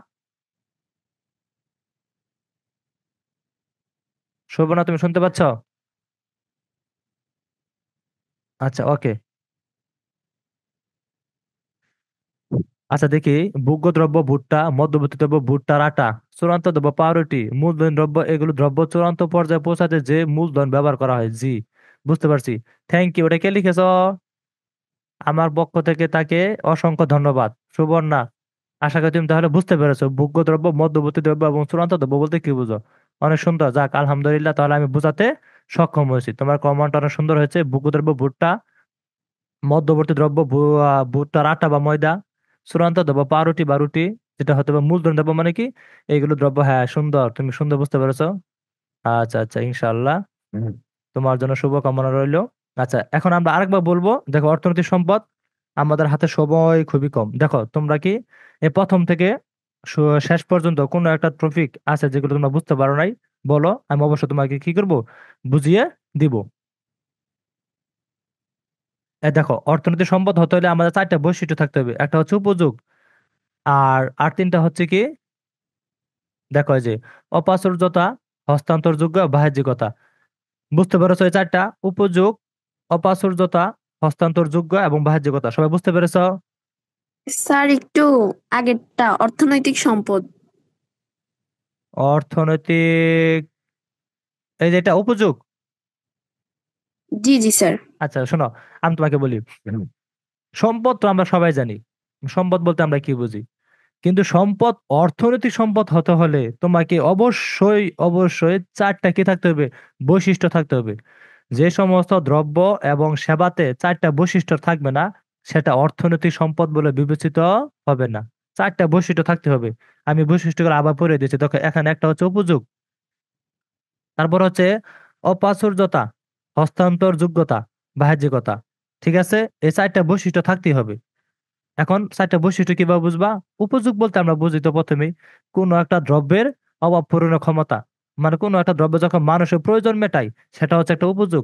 S1: শোভনা, তুমি শুনতে পাচ্ছ? আচ্ছা, ওকে। আচ্ছা, দেখি। ভোগ্য দ্রব্য ভুট্টা, মধ্যবর্তী দ্রব্য ভুট্টার আটা, চূড়ান্ত দ্রব্য পাউরুটি, মূলধন দ্রব্য এগুলো দ্রব্য চূড়ান্ত পর্যায়ে পৌঁছাতে যে মূলধন ব্যবহার করা হয়। জি, বুঝতে পারছি। Thank you. ওটা কে লিখেছ? আমার পক্ষ থেকে তাকে অসংখ্য ধন্যবাদ, সুবর্ণা। আশা করি তুমি তাহলে বুঝতে পেরেছো ভোগ্য দ্রব্য, মধ্যবর্তী দ্রব্য এবং চূড়ান্ত দ্রব্য বলতে কি বুঝো। অনেক সুন্দর, যাক আলহামদুলিল্লাহ, তাহলে আমি বোঝাতে সক্ষম হয়েছি। তোমার কমেন্ট অনেক সুন্দর হয়েছে। ভোগ্য দ্রব্য ভুট্টা, মধ্যবর্তী দ্রব্য ভুট্টার আটা বা ময়দা, চূড়ান্ত দ্রব্য পাউরুটি বা রুটি, যেটা হতে পারে মূলধন দ্রব্য মানে কি, এইগুলো দ্রব্য। হ্যাঁ, সুন্দর, তুমি সুন্দর বুঝতে পেরেছো। আচ্ছা আচ্ছা, ইনশাআল্লাহ। তোমার জন্য শুভকামনা রইলো। আচ্ছা, এখন আমরা আরেকবার বলবো। দেখো, অর্থনৈতিক সম্পদ, আমাদের হাতে সময় খুবই কম। দেখো, তোমরা কি প্রথম থেকে শেষ পর্যন্ত কোনো একটা টপিক আছে যেগুলো তোমরা বুঝতে পারো নাই? বলো, আমি অবশ্যই তোমাকে কি করব, বুঝিয়ে দিব। দেখো, অর্থনৈতিক সম্পদ হতে হলে আমাদের চারটা বৈশিষ্ট্য থাকতে হবে। একটা হচ্ছে উপযোগ, আর আর তিনটা হচ্ছে কি, দেখো এই যে অপ্রাচুর্যতা, হস্তান্তরযোগ্য, বাহ্যিকতা। বুঝতে পেরেছো? এই চারটা: উপযোগ, অপ্রাচুর্যতা, হস্তান্তরযোগ্য এবং বাহ্যিকতা। সবাই বুঝতে পেরেছো?
S3: স্যার একটু আগেরটা অর্থনৈতিক সম্পদ।
S1: অর্থনৈতিক, এই যে এটা উপযোগ।
S3: জি জি স্যার।
S1: আচ্ছা শোনো, আমি তোমাকে বলি। সম্পদ তো আমরা সবাই জানি, সম্পদ বলতে আমরা কি বুঝি। কিন্তু সম্পদ, অর্থনৈতিক সম্পদ হতে হলে তোমাকে অবশ্যই অবশ্যই চারটা কি থাকতে হবে, বৈশিষ্ট্য থাকতে হবে। যে সমস্ত দ্রব্য এবং সেবাতে চারটা বৈশিষ্ট্য থাকবে না, সেটা অর্থনৈতিক সম্পদ বলে বিবেচিত হবে না। চারটা বৈশিষ্ট্য থাকতে হবে। আমি বৈশিষ্ট্যগুলো আবার পড়ে দিচ্ছি। দেখো, এখানে একটা হচ্ছে উপযোগ, তারপর হচ্ছে অপ্রাচুর্যতা, হস্তান্তর যোগ্যতা, বাহ্যিকতা। ঠিক আছে, এই চারটা বৈশিষ্ট্য থাকতেই হবে। এখন চারটা বৈশিষ্ট্য কিভাবে বুঝবা? উপযোগ বলতে আমরা বুঝি তো প্রথমেই কোনো একটা দ্রব্যের অভাব পূরণের ক্ষমতা। মানে কোনো একটা দ্রব্য যখন মানুষের প্রয়োজন মেটায়, সেটা হচ্ছে একটা উপযোগ।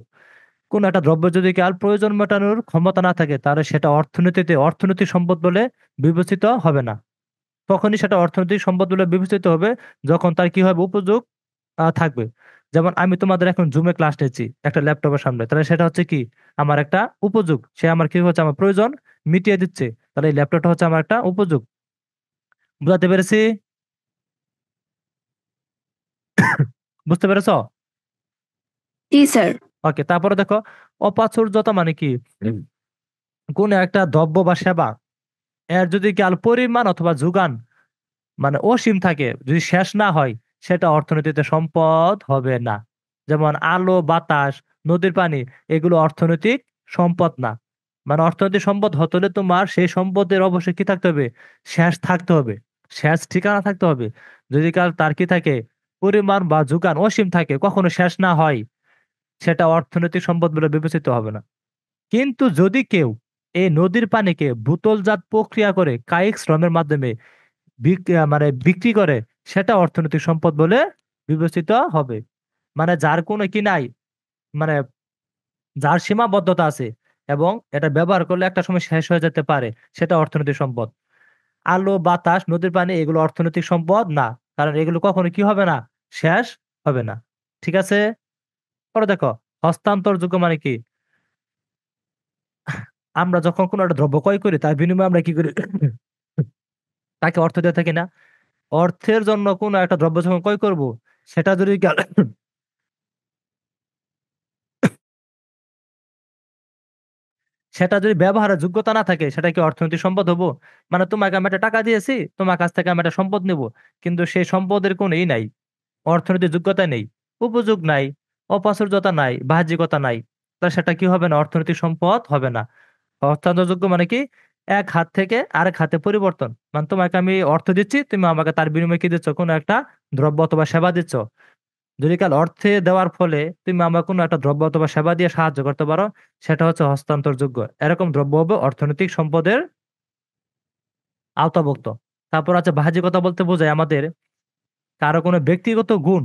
S1: কোন একটা দ্রব্য যদি কাল প্রয়োজন মেটানোর ক্ষমতা না থাকে, তাহলে সেটা অর্থনৈতিক সম্পদ বলে বিবেচিত হবে না। তখনই সেটা অর্থনৈতিক সম্পদ বলে বিবেচিত হবে যখন তার কি হবে, উপযোগ থাকবে। যেমন আমি তোমাদের এখন জুমে ক্লাস নিচ্ছি একটা ল্যাপটপের সামনে, তাহলে সেটা হচ্ছে কি, আমার একটা উপযোগ। সে আমার কি হচ্ছে, আমার প্রয়োজন মিটিয়ে দিচ্ছে। তাহলে এই ল্যাপটপটা হচ্ছে আমার একটা উপযোগ। বুঝাতে পেরেছি? বুঝতে পেরেছো?
S3: জি স্যার।
S1: ওকে, তারপরে দেখো, অপ্রাচুর্যতা মানে কি, কোন একটা দ্রব্য বা সেবা, এর যদি কাল পরিমাণ অথবা যোগান মানে অসীম থাকে, যদি শেষ না হয়, সেটা অর্থনীতিতে সম্পদ হবে না। যেমন আলো, বাতাস, নদীর পানি, এগুলো অর্থনৈতিক সম্পদ না। মানে অর্থনৈতিক সম্পদ হতে হলে তোমার সেই সম্পদের অবশ্যই কি থাকতে হবে, শেষ থাকতে হবে, শেষ ঠিকানা থাকতে হবে। যদি কাল তার কি থাকে, পরিমাণ বা যোগান অসীম থাকে, কখনো শেষ না হয়, সেটা অর্থনৈতিক সম্পদ বলে বিবেচিত হবে না। কিন্তু যদি কেউ এই নদীর পানিকে বোতলজাত প্রক্রিয়া করে কায়িক শ্রমের মাধ্যমে মানে বিক্রি করে, সেটা অর্থনৈতিক সম্পদ বলে বিবেচিত হবে। মানে যার কোনো কি নাই, মানে যার সীমাবদ্ধতা আছে এবং এটা ব্যবহার করলে একটা সময় শেষ হয়ে যেতে পারে, সেটা অর্থনৈতিক সম্পদ। আলো, বাতাস, নদীর পানি এগুলো অর্থনৈতিক সম্পদ না, কারণ এগুলো কখনো কি হবে না, শেষ হবে না। ঠিক আছে। পরে দেখো, হস্তান্তরযোগ্য মানে কি, আমরা যখন কোনো একটা দ্রব্য ক্রয় করি, তার বিনিময়ে আমরা কি করি, তাকে অর্থ দিয়ে থাকি না? অর্থের জন্য কোনো একটা দ্রব্য যখন ক্রয় করব, সেটা যদি সেটা যদি ব্যবহারের যোগ্যতা না থাকে, সেটা কি অর্থনৈতিক সম্পদ হবো? মানে তোমাকে আমি একটা টাকা দিয়েছি, তোমার কাছ থেকে আমি একটা সম্পদ নেব, কিন্তু সেই সম্পদের কোনো নাই, অর্থনৈতিক যোগ্যতা নেই, উপযোগ নাই, অপ্রাচুর্যতা নাই, বাহ্যিকতা নাই, তা সেটা কি হবে না, অর্থনৈতিক সম্পদ হবে না। হস্তান্তরযোগ্য মানে কি, এক হাত থেকে আরেক হাতে পরিবর্তন। মানে তোমাকে আমি অর্থ দিচ্ছি, তুমি আমাকে তার বিনিময়ে কি দিচ্ছ, কোনো একটা দ্রব্য অথবা সেবা দিচ্ছ। যদি কাল অর্থে দেওয়ার ফলে তুমি আমার কোনো একটা দ্রব্য অথবা সেবা দিয়ে সাহায্য করতে পারো, সেটা হচ্ছে হস্তান্তরযোগ্য। এরকম দ্রব্য হবে অর্থনৈতিক সম্পদের আওতাভুক্ত। তারপর আছে বাহ্যিকতা, বলতে বোঝায় আমাদের কারো কোনো ব্যক্তিগত গুণ,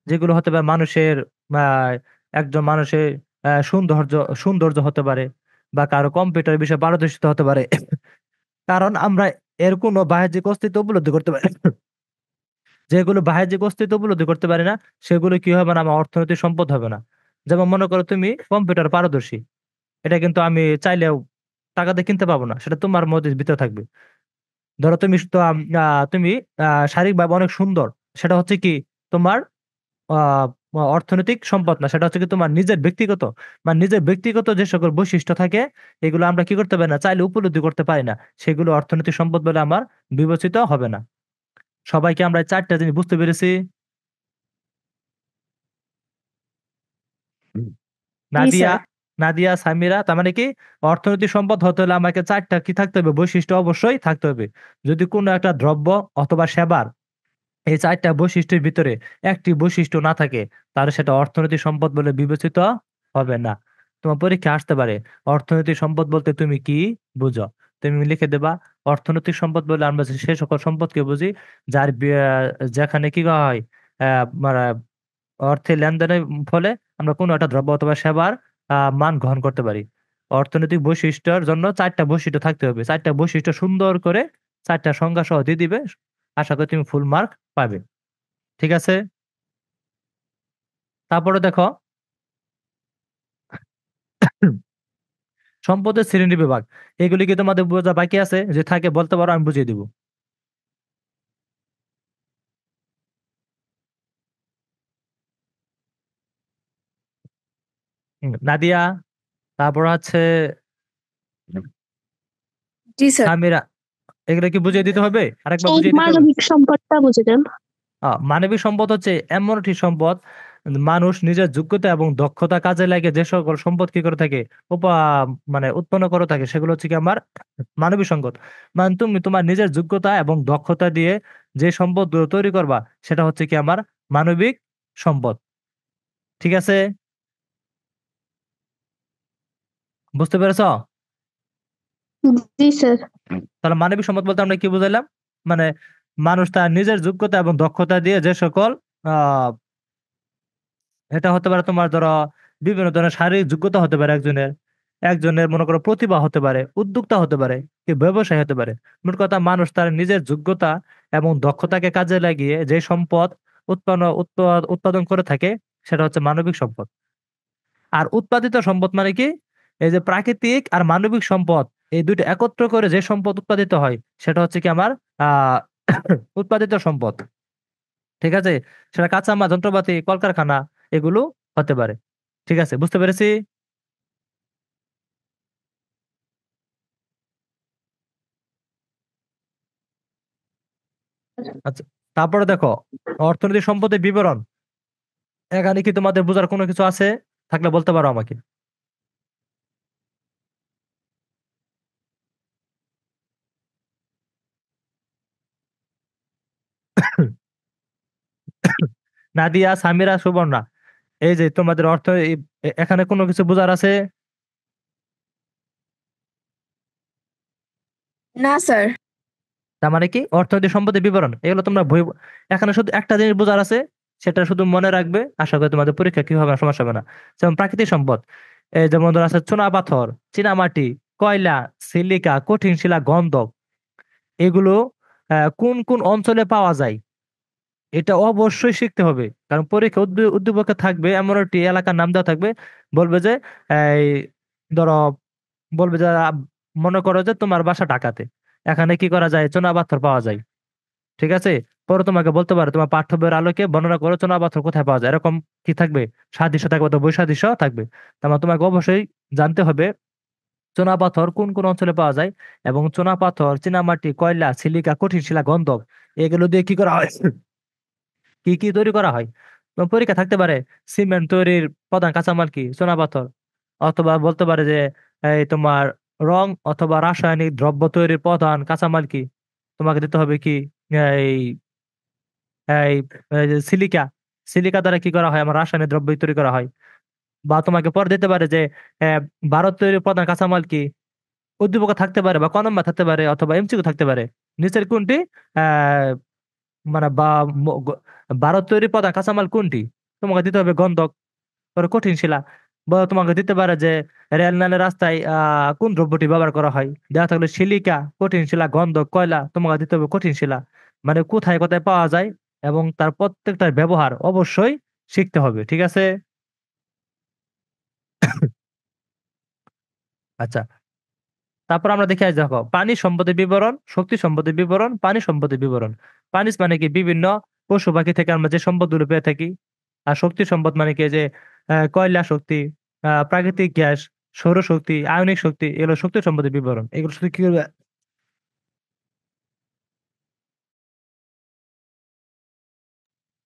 S1: যেগুলো হতে পারে মানুষের, আহ, একজন মানুষের সৌন্দর্য, সৌন্দর্য হতে পারে, বা কারো কম্পিউটার বিষয়ে পারদর্শিতা হতে পারে। কারণ আমরা এর কোনো বাহ্যিক অস্তিত্ব উপলব্ধি করতে পারি। যেগুলো বাহ্যিক অস্তিত্ব উপলব্ধি করতে পারি না, সেগুলো কি হবে না, আমার অর্থনৈতিক সম্পদ হবে না। যেমন মনে করো তুমি কম্পিউটার পারদর্শী, এটা কিন্তু আমি চাইলেও টাকা দিয়ে কিনতে পাবো না, সেটা তোমার মধ্যে ভিতরে থাকবে। ধরো তুমি তুমি শারীরিকভাবে অনেক সুন্দর, সেটা হচ্ছে কি তোমার আহ অর্থনৈতিক সম্পদ না, সেটা হচ্ছে কি তোমার নিজের ব্যক্তিগত, মানে নিজের ব্যক্তিগত যে সকল বৈশিষ্ট্য থাকে, এগুলো আমরা কি করতে পারি না, চাইলে উপলব্ধি করতে পারি না, সেগুলো অর্থনৈতিক সম্পদ বলে আমার বিবেচিত হবে না। সবাইকে আমরা এই চারটা জিনিস বুঝতে পেরেছি। হুম।
S3: জি
S1: নাদিয়া,
S3: স্যার।
S1: নাদিয়া, সামিরা, তার মানে কি অর্থনৈতিক সম্পদ হতে হলে আমাকে চারটা কি থাকতে হবে, বৈশিষ্ট্য অবশ্যই থাকতে হবে। যদি কোনো একটা দ্রব্য অথবা সেবার এই চারটা বৈশিষ্ট্যের ভিতরে একটি বৈশিষ্ট্য না থাকে, তাহলে সেটা অর্থনৈতিক সম্পদ বলে বিবেচিত হবে না। তোমার পরীক্ষা আসতে পারে, অর্থনৈতিক সম্পদ বলতে তুমি কি বুঝো? তুমি লিখে দেবা, অর্থনৈতিক সম্পদ বলে আমরা সে সকল সম্পদকে বুঝি যার যেখানে কি করা হয়, মানে অর্থে লেনদেনের ফলে আমরা কোনো একটা দ্রব্য অথবা সেবার মান গ্রহণ করতে পারি। অর্থনৈতিক বৈশিষ্ট্যের জন্য চারটা বৈশিষ্ট্য থাকতে হবে, চারটা বৈশিষ্ট্য সুন্দর করে চারটা সংজ্ঞা সহ দিয়ে দিবে, আশা করি তুমি ফুল মার্ক পাবে। ঠিক আছে, তারপরে দেখো সম্পদের শ্রেণী বিভাগ, এগুলি কি তোমাদের বোঝা বাকি আছে? যে থাকে বলতে পারো, আমি বুঝিয়ে দিব। নাদিয়া, তারপর হচ্ছে
S3: জি স্যার।
S1: সামিরা, এগুলো কি বুঝিয়ে দিতে হবে, আরেকবার
S2: এই
S1: বুঝিয়ে দিতে হবে?
S2: মানবিক সম্পদটা বুঝে দেন।
S1: মানবিক সম্পদ হচ্ছে এমন একটি সম্পদ, মানুষ নিজের যোগ্যতা এবং দক্ষতা কাজে লাগে যে সকল সম্পদ কি করে থাকে, উপা মানে উৎপন্ন করে থাকে, সেগুলো হচ্ছে কি আমার মানবিক সম্পদ। মানে তুমি তোমার নিজের যোগ্যতা এবং দক্ষতা দিয়ে যে সম্পদ তৈরি করবা, সেটা হচ্ছে কি আমার মানবিক সম্পদ। ঠিক আছে, বুঝতে পেরেছো?
S2: জি স্যার।
S1: তাহলে মানবিক সম্পদ বলতে আমরা কি বুঝাইলাম, মানে মানুষ তার নিজের যোগ্যতা এবং দক্ষতা দিয়ে যে সকল আহ এটা হতে পারে তোমার ধরো বিভিন্ন ধরনের শারীরিক যোগ্যতা হতে পারে একজনের, একজনের মনে করো প্রতিভা হতে পারে, উদ্যোক্তা হতে পারে, কি ব্যবসায় হতে পারে। মোট কথা মানুষ তার নিজের যোগ্যতা এবং দক্ষতাকে কাজে লাগিয়ে যে সম্পদ উৎপাদন করে থাকে, সেটা হচ্ছে মানবিক সম্পদ। আর উৎপাদিত সম্পদ মানে কি, এই যে প্রাকৃতিক আর মানবিক সম্পদ, এই দুইটা একত্র করে যে সম্পদ উৎপাদিত হয়, সেটা হচ্ছে কি আমার আহ উৎপাদিত সম্পদ। ঠিক আছে, সেটা কাঁচামাল, যন্ত্রপাতি, কলকারখানা, এগুলো হতে পারে। ঠিক আছে, বুঝতে পেরেছি। আচ্ছা, তারপরে দেখো অর্থনৈতিক সম্পদের বিবরণ, এখানে কি তোমাদের বোঝার কোনো কিছু আছে? থাকলে বলতে পারো আমাকে। নাদিয়া, সামিরা, সুবর্ণা, এই যে তোমাদের এখানে কোনো কিছু বোঝার আছে?
S3: না স্যার।
S1: তার মানে কি অর্থনৈতিক সম্পদের বিবরণ, এগুলো তোমরা বই, এখানে শুধু একটা জিনিস বোঝার আছে, সেটা শুধু মনে রাখবে, আশা করি তোমাদের পরীক্ষা কি হবে না, সমস্যা হবে না। যেমন প্রাকৃতিক সম্পদ, এই যেমন ধর আছে চুনা পাথর, চীনামাটি, কয়লা, সিলিকা, কঠিন শিলা, গন্ধক, এগুলো কোন কোন অঞ্চলে পাওয়া যায়, এটা অবশ্যই শিখতে হবে। কারণ পরীক্ষা উদ্দীপকে থাকবে এমন একটি এলাকার নাম দেওয়া থাকবে, বলবে যে এই ধরো, বলবে যে মনে করো যে তোমার বাসা ঢাকাতে, এখানে কি করা যায়, চুনা পাথর পাওয়া যায়। ঠিক আছে, পরে তোমাকে বলতে পারে তোমার পাঠ্য বইয়ের আলোকে বর্ণনা করো চুনা পাথর কোথায় পাওয়া যায়, এরকম কি থাকবে, সাদৃশ্য থাকবে, তো বৈসাদৃশ্য থাকবে। তার মানে তোমাকে অবশ্যই জানতে হবে চুনা পাথর কোন কোন অঞ্চলে পাওয়া যায়, এবং চুনা পাথর, চীনামাটি, কয়লা, সিলিকা, কঠিন শিলা, গন্ধক, এগুলো দিয়ে কি করা হয়, কি কি তৈরি করা হয়। তো পরীক্ষা থাকতে পারে সিমেন্ট তৈরির প্রধান কাঁচামাল কি, চুনা পাথর। অথবা বলতে পারে যে এই তোমার রং অথবা রাসায়নিক দ্রব্য তৈরির প্রধান কাঁচামাল কি, তোমাকে দিতে হবে কি এই এই এই যে সিলিকা, সিলিকা দ্বারা কি করা হয়, আমার রাসায়নিক দ্রব্য তৈরি করা হয়। বা তোমাকে পরে দিতে পারে যে আহ, ভারত তৈরির প্রধান কাঁচামাল কি, উদ্দীপক থাকতে পারে বা ক নম্বর থাকতে পারে অথবা এমসিকিউ থাকতে পারে, নিচের কোনটি আহ মানে বা ভারত তৈরির প্রধান কাঁচামাল কোনটি, তোমাকে দিতে হবে গন্ধক। পরে কঠিন শিলা, বা তোমাকে দিতে পারে যে রেল নালের রাস্তায় কোন দ্রব্যটি ব্যবহার করা হয়, দেওয়া থাকলে সিলিকা, কঠিন শিলা, গন্ধক, কয়লা, তোমাকে দিতে হবে কঠিন শিলা, মানে কোথায় কোথায় পাওয়া যায়, এবং তার প্রত্যেকটার ব্যবহার অবশ্যই শিখতে হবে, ঠিক আছে? আচ্ছা, তারপর আমরা দেখে আসি, দেখো, পানি সম্পদের বিবরণ, শক্তি সম্পদের বিবরণ, পানি সম্পদের বিবরণ। পানি মানে কি, বিভিন্ন পশু পাখি থেকে আমরা যে সম্পদগুলো পেয়ে থাকি। আর শক্তি সম্পদ মানে কি, যে কয়লা শক্তি, প্রাকৃতিক গ্যাস, সৌরশক্তি, আয়নিক শক্তি, এগুলো শক্তি সম্পদের বিবরণ। এগুলো শুধু কি করবে,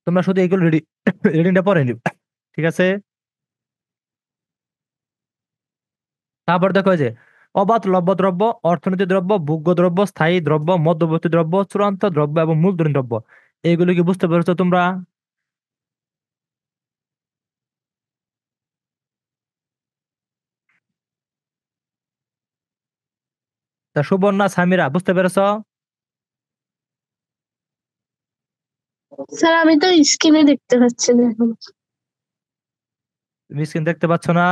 S1: তোমরা শুধু এগুলো রিডিংটা পড়ে নিবে, ঠিক আছে? তারপর দেখো এই যে অবাধ লভ্য দ্রব্য, অর্থনৈতিক দ্রব্য, ভোগ্য দ্রব্য, স্থায়ী দ্রব্য, মধ্যবর্তী দ্রব্য, চূড়ান্ত দ্রব্য এবং মূলধনী দ্রব্য। এইগুলো কি বুঝতে পেরেছো তোমরা? তা সুবর্ণা, সামিরা, বুঝতে পেরেছো?
S2: স্যার আমি তো স্ক্রিনে দেখতে পাচ্ছি না এখন।
S1: তুমি স্ক্রিন দেখতে পাচ্ছ না?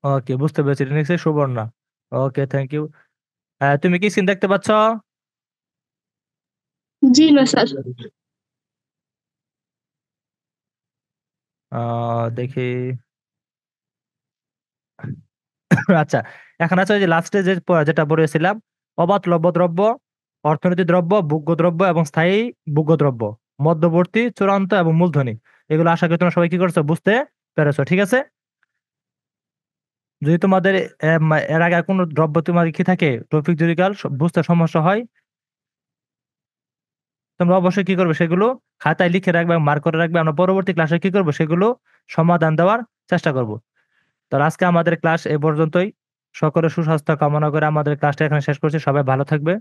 S1: ওকে, বুঝতে পেরেছি, এটা নিশ্চয়ই সুবর্ণা। ওকে, থ্যাংক ইউ। তুমি কি স্ক্রিন দেখতে পাচ্ছ?
S2: জি না স্যার।
S1: দেখি। আচ্ছা, এখন আছে ওই যে লাস্টে যেটা বলেছিলাম, অবাধ লভ্য দ্রব্য, অর্থনৈতিক দ্রব্য, ভোগ্য দ্রব্য এবং স্থায়ী ভোগ্য দ্রব্য, মধ্যবর্তী, চূড়ান্ত এবং মূলধনী। এগুলো আশা করি তোমরা সবাই কি করছো, বুঝতে পেরেছো, ঠিক আছে? যদি তোমাদের এর আগে কোনো দ্রব্য তোমার কি থাকে, টপিক যদি কাল বুঝতে সমস্যা হয়, তোমরা অবশ্যই কি করবে, সেগুলো খাতায় লিখে রাখবে, মার্ক করে রাখবে। আমরা পরবর্তী ক্লাসে কি করবো, সেগুলো সমাধান দেওয়ার চেষ্টা করব। তো আজকে আমাদের ক্লাস এ পর্যন্তই। সকলের সুস্বাস্থ্য কামনা করে আমাদের ক্লাসটা এখানে শেষ করছি। সবাই ভালো থাকবে।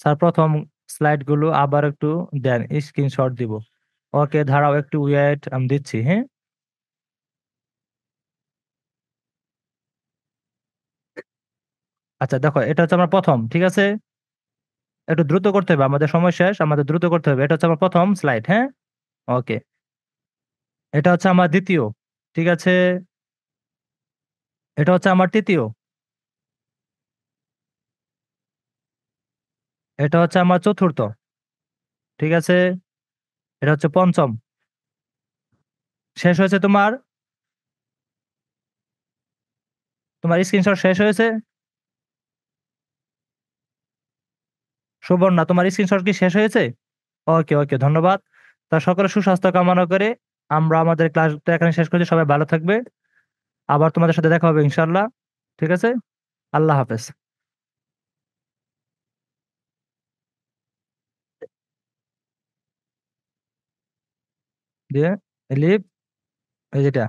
S1: স্যার, প্রথম স্লাইড গুলো আবার একটু দেন, স্ক্রিনশট দিব। ওকে, দাঁড়াও একটু ওয়েট, আমি দিচ্ছি, হ্যাঁ। আচ্ছা, দেখো, এটা হচ্ছে আমার প্রথম, ঠিক আছে? একটু দ্রুত করতে হবে, আমাদের সময় শেষ, আমাদের দ্রুত করতে হবে। এটা হচ্ছে আমার প্রথম স্লাইড, হ্যাঁ। ওকে, এটা হচ্ছে আমার দ্বিতীয়, ঠিক আছে? এটা হচ্ছে আমার তৃতীয়, এটা হচ্ছে আমার চতুর্থ, ঠিক আছে? এটা হচ্ছে পঞ্চম। শেষ হয়েছে তোমার, তোমার স্ক্রিনশট শেষ হয়েছে? সুবর্ণা, তোমার স্ক্রিনশট কি শেষ হয়েছে? ওকে, ওকে, ধন্যবাদ। তা সকলের সুস্বাস্থ্য কামনা করে আমরা আমাদের ক্লাসটা এখানে শেষ করছি। সবাই ভালো থাকবে। আবার তোমাদের সাথে দেখা হবে ইনশাল্লাহ, ঠিক আছে? আল্লাহ হাফেজ। দিয়ে লিভ, এই যেটা